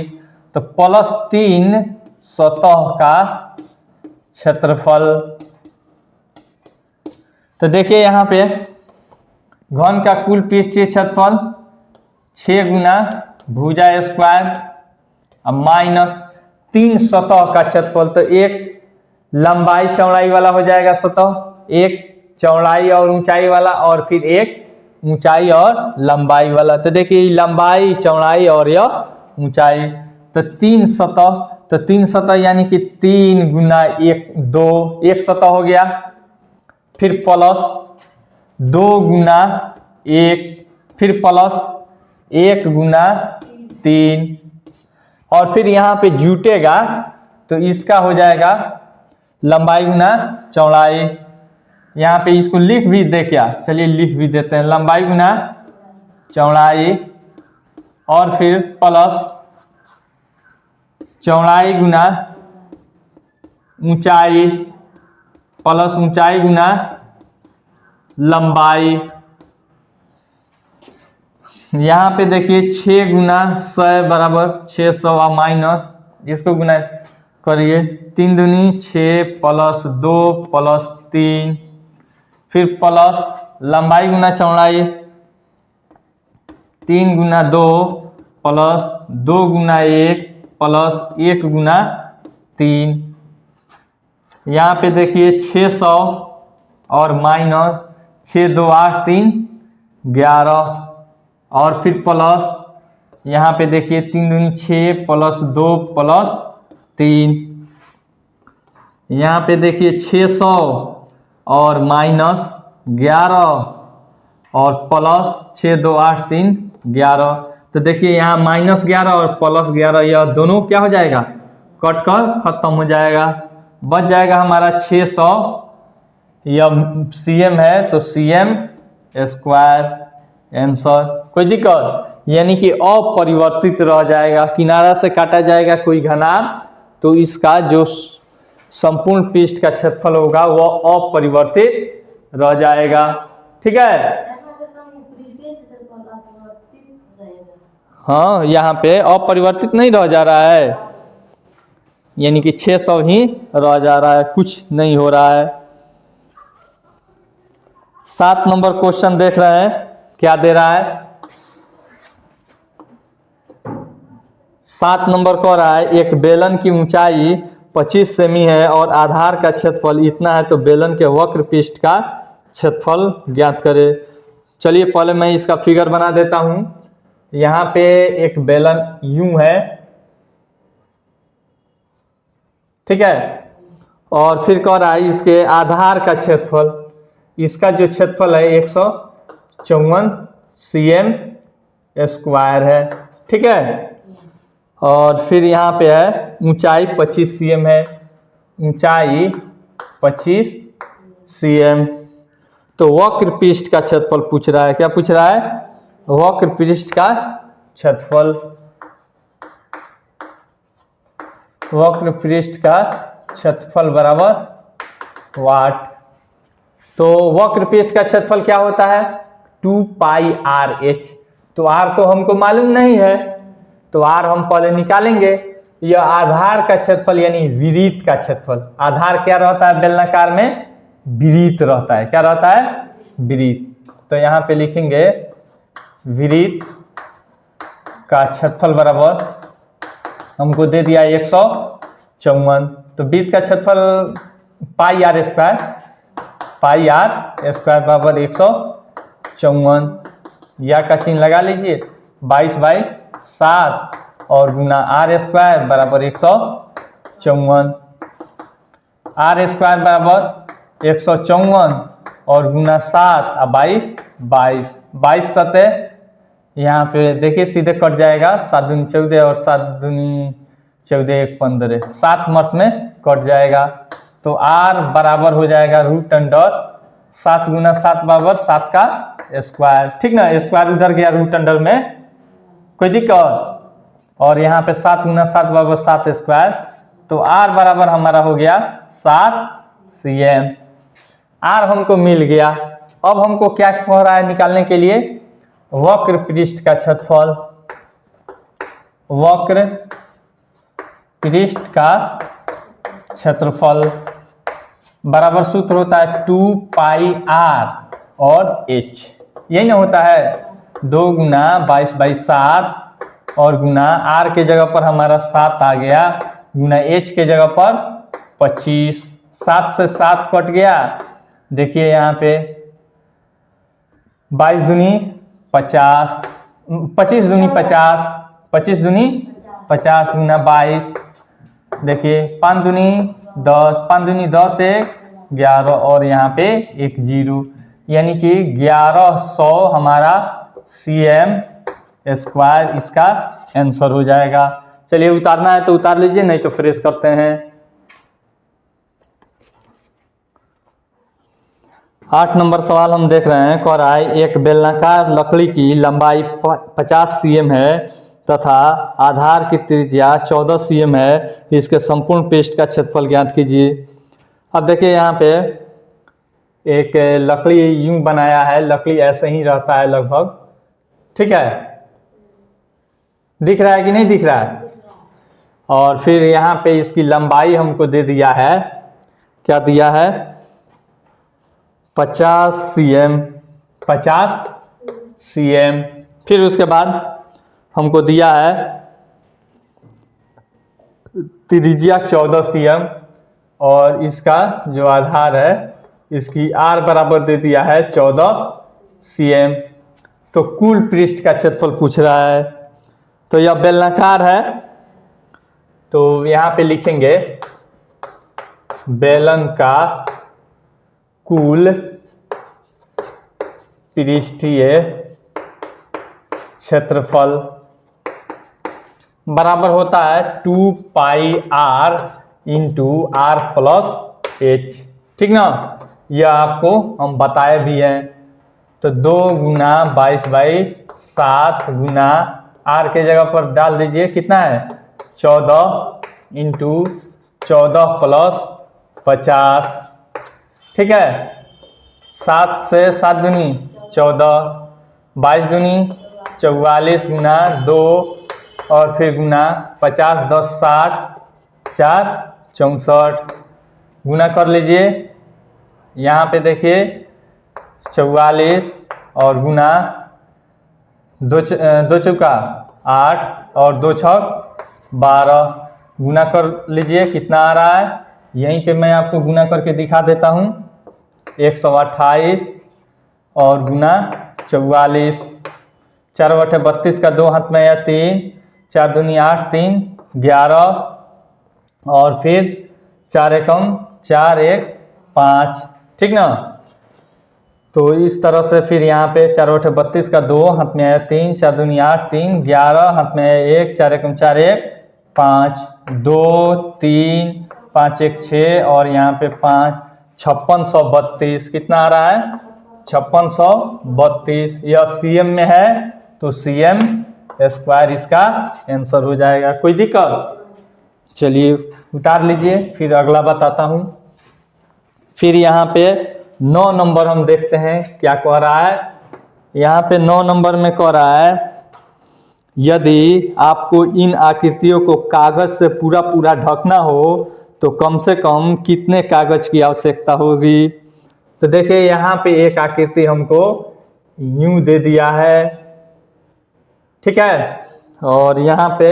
तो +3 सतह का क्षेत्रफल। तो देखिए यहाँ पे घन का कुल पृष्ठीय क्षेत्रफल 6 गुना भुजा स्क्वायर -3 सतह का क्षेत्रफल। तो एक लंबाई चौड़ाई वाला हो जाएगा सतह, एक चौड़ाई और ऊंचाई वाला, और फिर एक ऊंचाई और लंबाई वाला। तो देखिए लंबाई, चौड़ाई और यह ऊंचाई। तो 3 सतह, तो 3 सतह यानी कि 3 गुना 1 2, एक सतह हो गया, फिर प्लस 2 गुना 1, फिर प्लस 1 गुना 3, और फिर यहाँ पे जुटेगा तो इसका हो जाएगा लंबाई गुना चौड़ाई। यहाँ पे इसको लिख भी दे क्या? चलिए लिख भी देते हैं, लंबाई गुना चौड़ाई, और फिर प्लस चौड़ाई गुना ऊंचाई, प्लस ऊंचाई गुना लंबाई। यहाँ पे देखिए 6 गुना 100 बराबर 600 और माइनस, इसको गुना करिए, 3 दूनी 6 प्लस 2 प्लस 3, फिर प्लस लंबाई गुना चौड़ाई 3 गुना 2 प्लस 2 गुना 1 प्लस 1 गुना 3। यहाँ पे देखिए 600 और माइनस 6 2 8 3 11, और फिर प्लस यहाँ पे देखिए 3 दूनी 6 प्लस 2 प्लस 3। यहाँ पे देखिए 600 और माइनस 11 और प्लस 6 2 8 3 11। तो देखिए यहाँ -11 और +11 यह दोनों क्या हो जाएगा? कट कर खत्म हो जाएगा। बच जाएगा हमारा 600, यह cm है तो cm स्क्वायर आंसर। कोई दिक्कत? यानी कि अपरिवर्तित रह जाएगा, किनारा से काटा जाएगा कोई घनाभ तो इसका जो संपूर्ण पृष्ठ का क्षेत्रफल होगा वह अपरिवर्तित रह जाएगा। ठीक है? हाँ, यहाँ पे अपरिवर्तित नहीं रह जा रहा है, यानी कि 600 ही रह जा रहा है, कुछ नहीं हो रहा है। 7 नंबर क्वेश्चन देख रहे हैं, क्या दे रहा है? 7 नंबर कह रहा है एक बेलन की ऊंचाई 25 सेमी है और आधार का क्षेत्रफल इतना है, तो बेलन के वक्र पृष्ठ का क्षेत्रफल ज्ञात करें। चलिए पहले मैं इसका फिगर बना देता हूं। यहाँ पे एक बेलन यूं है, ठीक है, और फिर कह रहा है इसके आधार का क्षेत्रफल, इसका जो क्षेत्रफल है 154 cm स्क्वायर है। ठीक है, और फिर यहाँ पे है ऊंचाई 25 cm है, ऊंचाई 25 cm। तो वक्र पृष्ठ का क्षेत्रफल पूछ रहा है। क्या पूछ रहा है? वक्र पृष्ठ का क्षेत्रफल, वक्र पृष्ठ का क्षेत्रफल बराबर वाट। तो वक्र पृष्ठ का क्षेत्रफल क्या होता है? 2πr/h। तो r तो हमको मालूम नहीं है, तो r हम पहले निकालेंगे। यह आधार का क्षेत्रफल यानी विरीत का क्षेत्रफल। आधार क्या रहता है बेलनाकार में? विरीत रहता है। क्या रहता है? विरीत। तो यहाँ पे लिखेंगे विरीत का क्षेत्रफल बराबर हमको दे दिया 154। तो वृत्त का क्षेत्रफल पाई आर स्क्वायर बराबर 154, या का चिन्ह लगा लीजिए, 22/7 और गुना आर स्क्वायर बराबर 154। आर स्क्वायर बराबर 154 और गुना 7 और 22 सतह, यहाँ पे देखिए सीधे कट जाएगा, 7 दूनी 14 और 7 दूनी 14 1 15, 7 मत में कट जाएगा। तो आर बराबर हो जाएगा √7 गुना 7 बराबर 7 का स्क्वायर, ठीक ना। स्क्वायर उधर गया √, में कोई दिक्कत। और यहाँ पे 7 गुना 7 बराबर 7 स्क्वायर, तो आर बराबर हमारा हो गया 7 cm। आर हमको मिल गया। अब हमको क्या कह रहा है निकालने के लिए, वक्र पृष्ठ का क्षेत्रफल। वक्र पृष्ठ का क्षेत्रफल बराबर सूत्र होता है 2πr और h, यही ना होता है, 2 गुना 22/7 और गुना r के जगह पर हमारा 7 आ गया, गुना h के जगह पर 25, 7 से 7 कट गया। देखिए यहाँ पे 22 दूनी 50, 25 दूनी 50, 25 दूनी 50 गुना 22, देखिए 5 दूनी 10, 5 दूनी 10 1 11 और यहाँ पे 1 0, यानी कि 1100 हमारा cm स्क्वायर इसका आंसर हो जाएगा। चलिए उतारना है तो उतार लीजिए, नहीं तो फ्रेश करते हैं। 8 नंबर सवाल हम देख रहे हैं, कह रहा है एक बेलनाकार लकड़ी की लंबाई 50 cm है तथा आधार की त्रिज्या 14 cm है, इसके संपूर्ण पृष्ठ का क्षेत्रफल ज्ञात कीजिए। अब देखिए यहाँ पे एक लकड़ी यूं बनाया है, लकड़ी ऐसे ही रहता है लगभग, ठीक है, दिख रहा है कि नहीं दिख रहा है। और फिर यहाँ पे इसकी लंबाई हमको दे दिया है, क्या दिया है, 50 cm। फिर उसके बाद हमको दिया है त्रिज्या 14 cm और इसका जो आधार है इसकी r बराबर दे दिया है 14 cm। तो कुल पृष्ठ का क्षेत्रफल पूछ रहा है। तो यह बेलनाकार है, तो यहाँ पे लिखेंगे बेलन का कुल पृष्ठीय क्षेत्रफल बराबर होता है 2πr × r+h, ठीक ना। यह आपको हम बताए भी हैं। तो 2 गुना 22/7 गुना r के जगह पर डाल दीजिए, कितना है 14 × 14 + 50, ठीक है। 7 से 7 दूनी 14, 22 दूनी 44 गुना 2 और फिर गुना 50 10 60 4 64, गुना कर लीजिए। यहाँ पे देखिए 44 और गुना 2 चौका 8 और 2 छक 12, गुना कर लीजिए, कितना आ रहा है, यहीं पे मैं आपको गुना करके दिखा देता हूँ। 128 और गुना 44, 4/32 का 2 हाथ में या 3, 4 दूनी 8 3 11 और फिर 4 एकम 4 1 5, ठीक ना। तो इस तरह से फिर यहाँ पे 4/32 का 2 हाथ में आया 3, 4 दूनी 8 3 11 हाथ में आया 1, 4 एकम 4 1 5 2 3 5 1 6 और यहाँ पे 5 5632, कितना आ रहा है 5632। यह cm में है तो cm स्क्वायर इसका आंसर हो जाएगा। कोई दिक्कत, चलिए उतार लीजिए, फिर अगला बताता हूँ। फिर यहाँ पे 9 नंबर हम देखते हैं क्या कह रहा है। यहाँ पे 9 नंबर में कह रहा है यदि आपको इन आकृतियों को कागज से पूरा ढकना हो तो कम से कम कितने कागज की आवश्यकता होगी। तो देखिए यहाँ पे एक आकृति हमको यूं दे दिया है, ठीक है, और यहाँ पे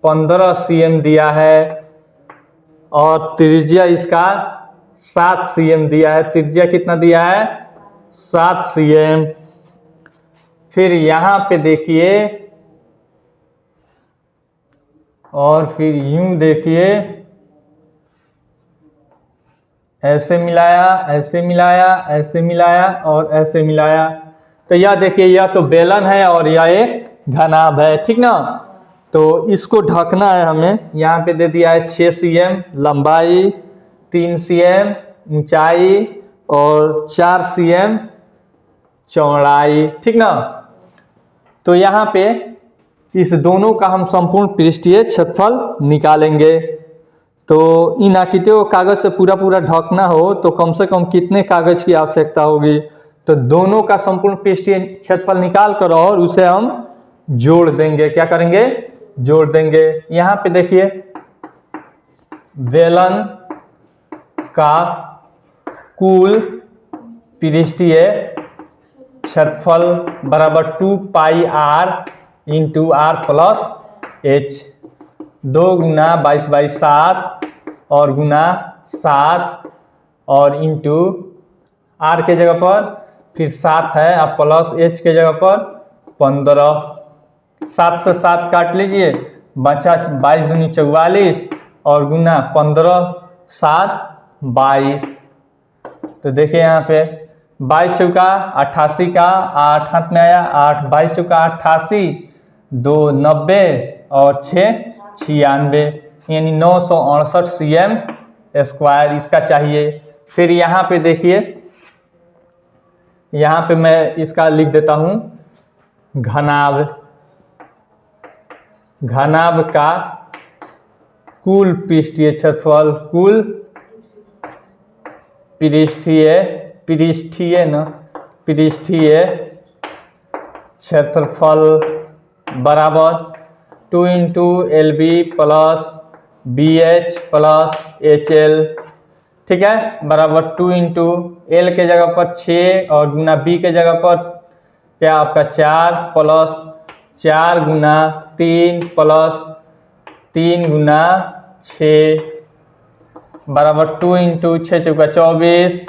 15 cm दिया है और त्रिज्या इसका 7 cm दिया है। त्रिज्या कितना दिया है? 7 cm। फिर यहां पे देखिए और फिर यूं देखिए, ऐसे मिलाया, ऐसे मिलाया, ऐसे मिलाया और ऐसे मिलाया। तो यह देखिए, यह तो बेलन है और यह एक घनाभ है, ठीक ना। तो इसको ढकना है हमें। यहाँ पे दे दिया है 6 cm लंबाई, 3 cm ऊंचाई और 4 cm चौड़ाई, ठीक ना। तो यहाँ पे इस दोनों का हम संपूर्ण पृष्ठीय क्षेत्रफल निकालेंगे। तो इन आकृतियों को कागज से पूरा पूरा ढकना हो तो कम से कम कितने कागज की आवश्यकता होगी? तो दोनों का संपूर्ण पृष्ठीय क्षेत्रफल निकाल कर और उसे हम जोड़ देंगे। क्या करेंगे? जोड़ देंगे। यहाँ पे देखिए, बेलन का कुल पृष्ठीय क्षेत्रफल बराबर 2 पाई r into r plus h। 2 गुना 22/7 और गुना 7 और इंटू r के जगह पर फिर 7 है और प्लस h के जगह पर 15। 7 से 7 काट लीजिए, बचा 22 दूनी 44 और गुना 15 7 22। तो देखिए यहाँ पे 22 चौका 88 का 8 हाथ में आया, 8 22 चौका 88, 2 90 और 6 96, यानी 968 cm स्क्वायर इसका चाहिए। फिर यहाँ पे देखिए, यहाँ पे मैं इसका लिख देता हूँ घनाभ। घनाभ का कुल पृष्ठीय क्षेत्रफल, कुल पृष्ठीय क्षेत्रफल बराबर 2 into LB plus BH plus HL, ठीक है, बराबर 2 इंटू L के जगह पर 6 और गुना B के जगह पर क्या आपका 4 प्लस 4 गुना 3 प्लस 3 गुना 6 बराबर 2 इंटू 6 चौका 24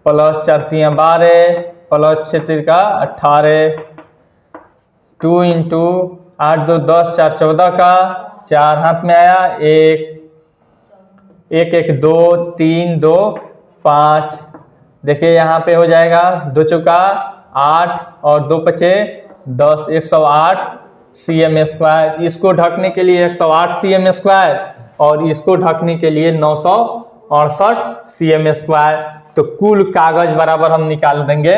प्लस 4 3 12 प्लस 6 3 18, 2 इंटू 8 2 10 4 14 का 4 हाथ में आया, 1 1 1 2 3 2 5। देखिए यहाँ पे हो जाएगा 2 चौका 8 और 2 पचे 10, 108 cm स्क्वायर। इसको ढकने के लिए 108 cm स्क्वायर और इसको ढकने के लिए 968 cm स्क्वायर। तो कुल कागज बराबर हम निकाल देंगे।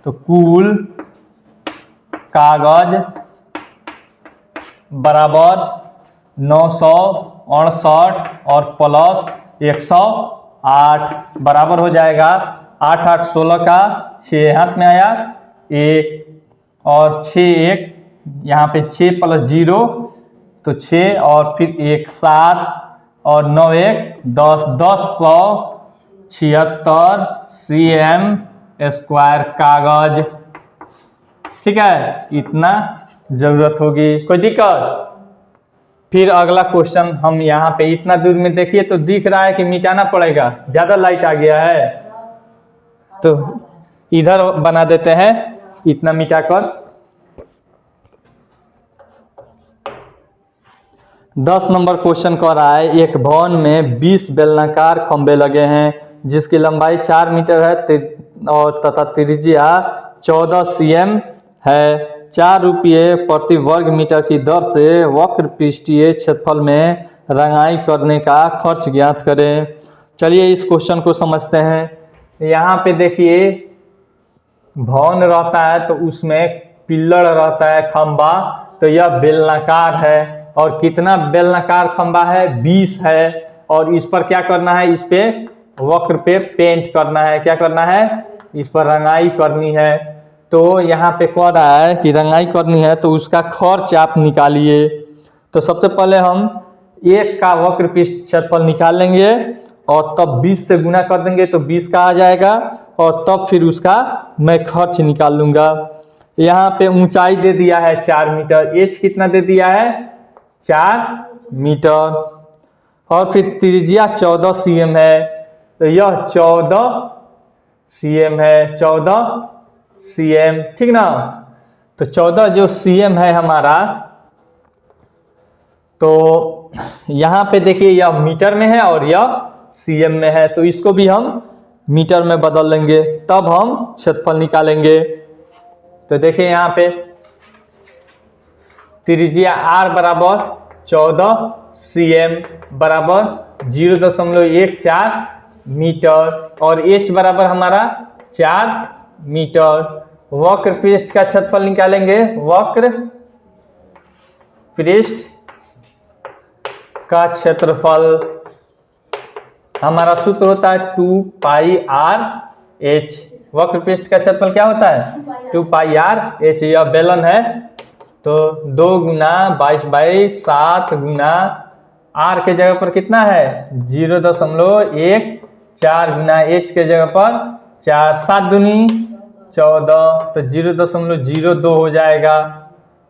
तो कुल कागज बराबर 968 और प्लस 108 बराबर हो जाएगा 8 8 16 का 6 हाथ में आया, 1 और 6 1 यहाँ पे 6 प्लस 0 तो 6 और फिर 1 7 और 9 1 10 1076 cm स्क्वायर कागज, ठीक है। इतना जरूरत होगी, कोई दिक्कत? फिर अगला क्वेश्चन हम यहाँ पे इतना दूर में देखिए तो दिख रहा है कि मिटाना पड़ेगा, ज्यादा लाइट आ गया है तो इधर बना देते हैं, इतना मिटाकर। 10 नंबर क्वेश्चन कह रहा है, एक भवन में 20 बेलनाकार खंबे लगे हैं जिसकी लंबाई 4 मीटर है और तथा त्रिज्या 14 cm है। 4 रुपये प्रति वर्ग मीटर की दर से वक्र पृष्ठीय क्षेत्रफल में रंगाई करने का खर्च ज्ञात करें। चलिए इस क्वेश्चन को समझते हैं। यहाँ पे देखिए भवन रहता है तो उसमें पिल्लर रहता है, खंबा, तो यह बेलनाकार है और कितना बेलनाकार खंबा है? 20 है और इस पर क्या करना है? इस पे वक्र पे पेंट करना है। क्या करना है? इस पर रंगाई करनी है। तो यहाँ पे कह रहा है कि रंगाई करनी है तो उसका खर्च आप निकालिए। तो सबसे पहले हम एक का वक्र पृष्ठ क्षेत्रफल निकाल लेंगे और तब 20 से गुना कर देंगे तो 20 का आ जाएगा और तब फिर उसका मैं खर्च निकाल लूंगा। यहाँ पे ऊंचाई दे दिया है 4 मीटर, एच कितना दे दिया है? 4 मीटर। और फिर त्रिज्या 14 cm है, तो यह 14 cm है, 14 cm, ठीक ना। तो 14 जो cm है हमारा, तो यहाँ पे देखिए यह मीटर में है और यह cm में है, तो इसको भी हम मीटर में बदल लेंगे, तब हम क्षेत्रफल निकालेंगे। तो देखिए यहाँ पे त्रिज्या r बराबर 14 cm बराबर 0.14 मीटर और h बराबर हमारा 4 मीटर। वक्र पृष्ठ का क्षेत्रफल निकालेंगे। वक्र पृष्ठ का क्षेत्रफल हमारा सूत्र होता है 2 पाई r h। वक्र पृष्ठ का क्षेत्रफल क्या होता है? 2 पाई r h। यह बेलन है, तो 2 गुना 22/7 गुना r के जगह पर कितना है? 0.14 गुना h के जगह पर 4, 7 दूनी 14, तो 0.02 हो जाएगा।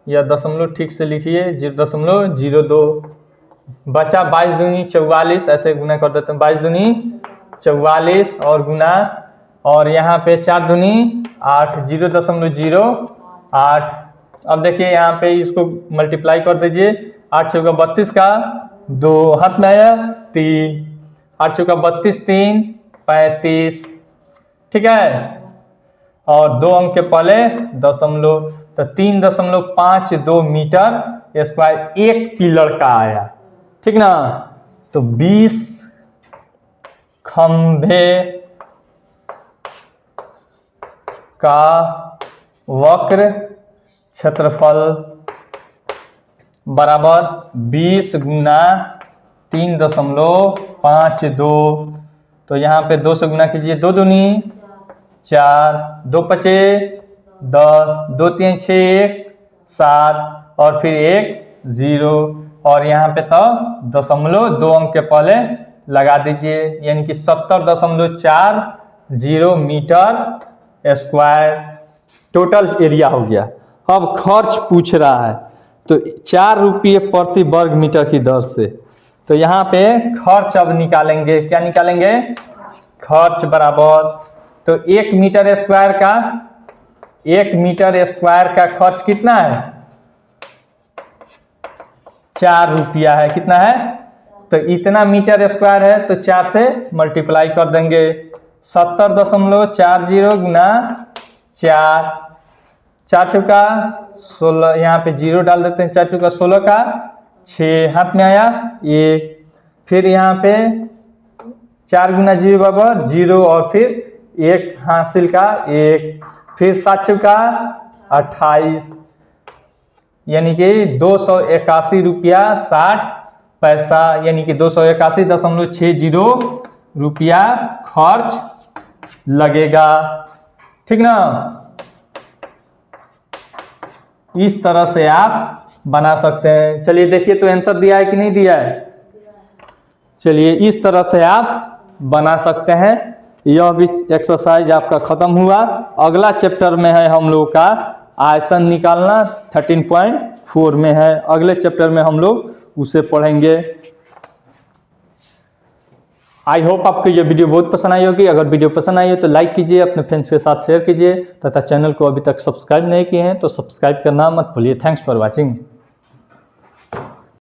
यह दशमलव ठीक से लिखिए, 0.02। बचा 22 दूनी 44, ऐसे गुना कर देते हैं, 22 दूनी 44 और गुना, और यहाँ पे 4 दूनी 8, 0.08। अब देखिए यहाँ पे इसको मल्टीप्लाई कर दीजिए, 8 चौका 32 का 2, हाथ में आया 3, 8 चौका 32, 3 35, ठीक है। और 2 अंक के पहले दशमलव, तो 3.52 मीटर स्क्वायर एक पिलर का आया, ठीक ना। तो 20 खंभे का वक्र क्षेत्रफल बराबर 20 गुना 3.52। तो यहाँ पे 2 से गुना कीजिए, 2 दूनी 4, 2 पचे 10, 2 3 6 1 7 और फिर 1 0, और यहाँ पे तो दशमलव 2 अंक के पहले लगा दीजिए, यानी कि 70.40 मीटर स्क्वायर टोटल एरिया हो गया। अब खर्च पूछ रहा है, तो 4 रुपये प्रति वर्ग मीटर की दर से, तो यहाँ पे खर्च अब निकालेंगे। क्या निकालेंगे? खर्च बराबर, तो 1 मीटर स्क्वायर का खर्च कितना है? 4 रुपया है। कितना है? तो इतना मीटर स्क्वायर है, तो 4 से मल्टीप्लाई कर देंगे। 70.40 गुना 4, 4 चौका 16, यहाँ पे 0 डाल देते हैं, 4 चौका 16 का 6, हाथ में आया 1, फिर यहाँ पे 4 गुना 0 बराबर 0 और फिर 1 हासिल का 1, फिर 7 चौका 28, यानी कि 281 रुपया 60 पैसा, यानी कि 281.60 रुपया खर्च लगेगा, ठीक ना। इस तरह से आप बना सकते हैं। चलिए देखिए तो आंसर दिया है कि नहीं दिया है। चलिए इस तरह से आप बना सकते हैं। यह भी एक्सरसाइज आपका खत्म हुआ। अगला चैप्टर में है हम लोग का आयतन निकालना, 13.4 में है। अगले चैप्टर में हम लोग उसे पढ़ेंगे। आई होप आपको ये वीडियो बहुत पसंद आई होगी। अगर वीडियो पसंद आई हो तो लाइक कीजिए, अपने फ्रेंड्स के साथ शेयर कीजिए, तथा चैनल को अभी तक सब्सक्राइब नहीं किए हैं तो सब्सक्राइब करना मत भूलिए। Thanks for watching.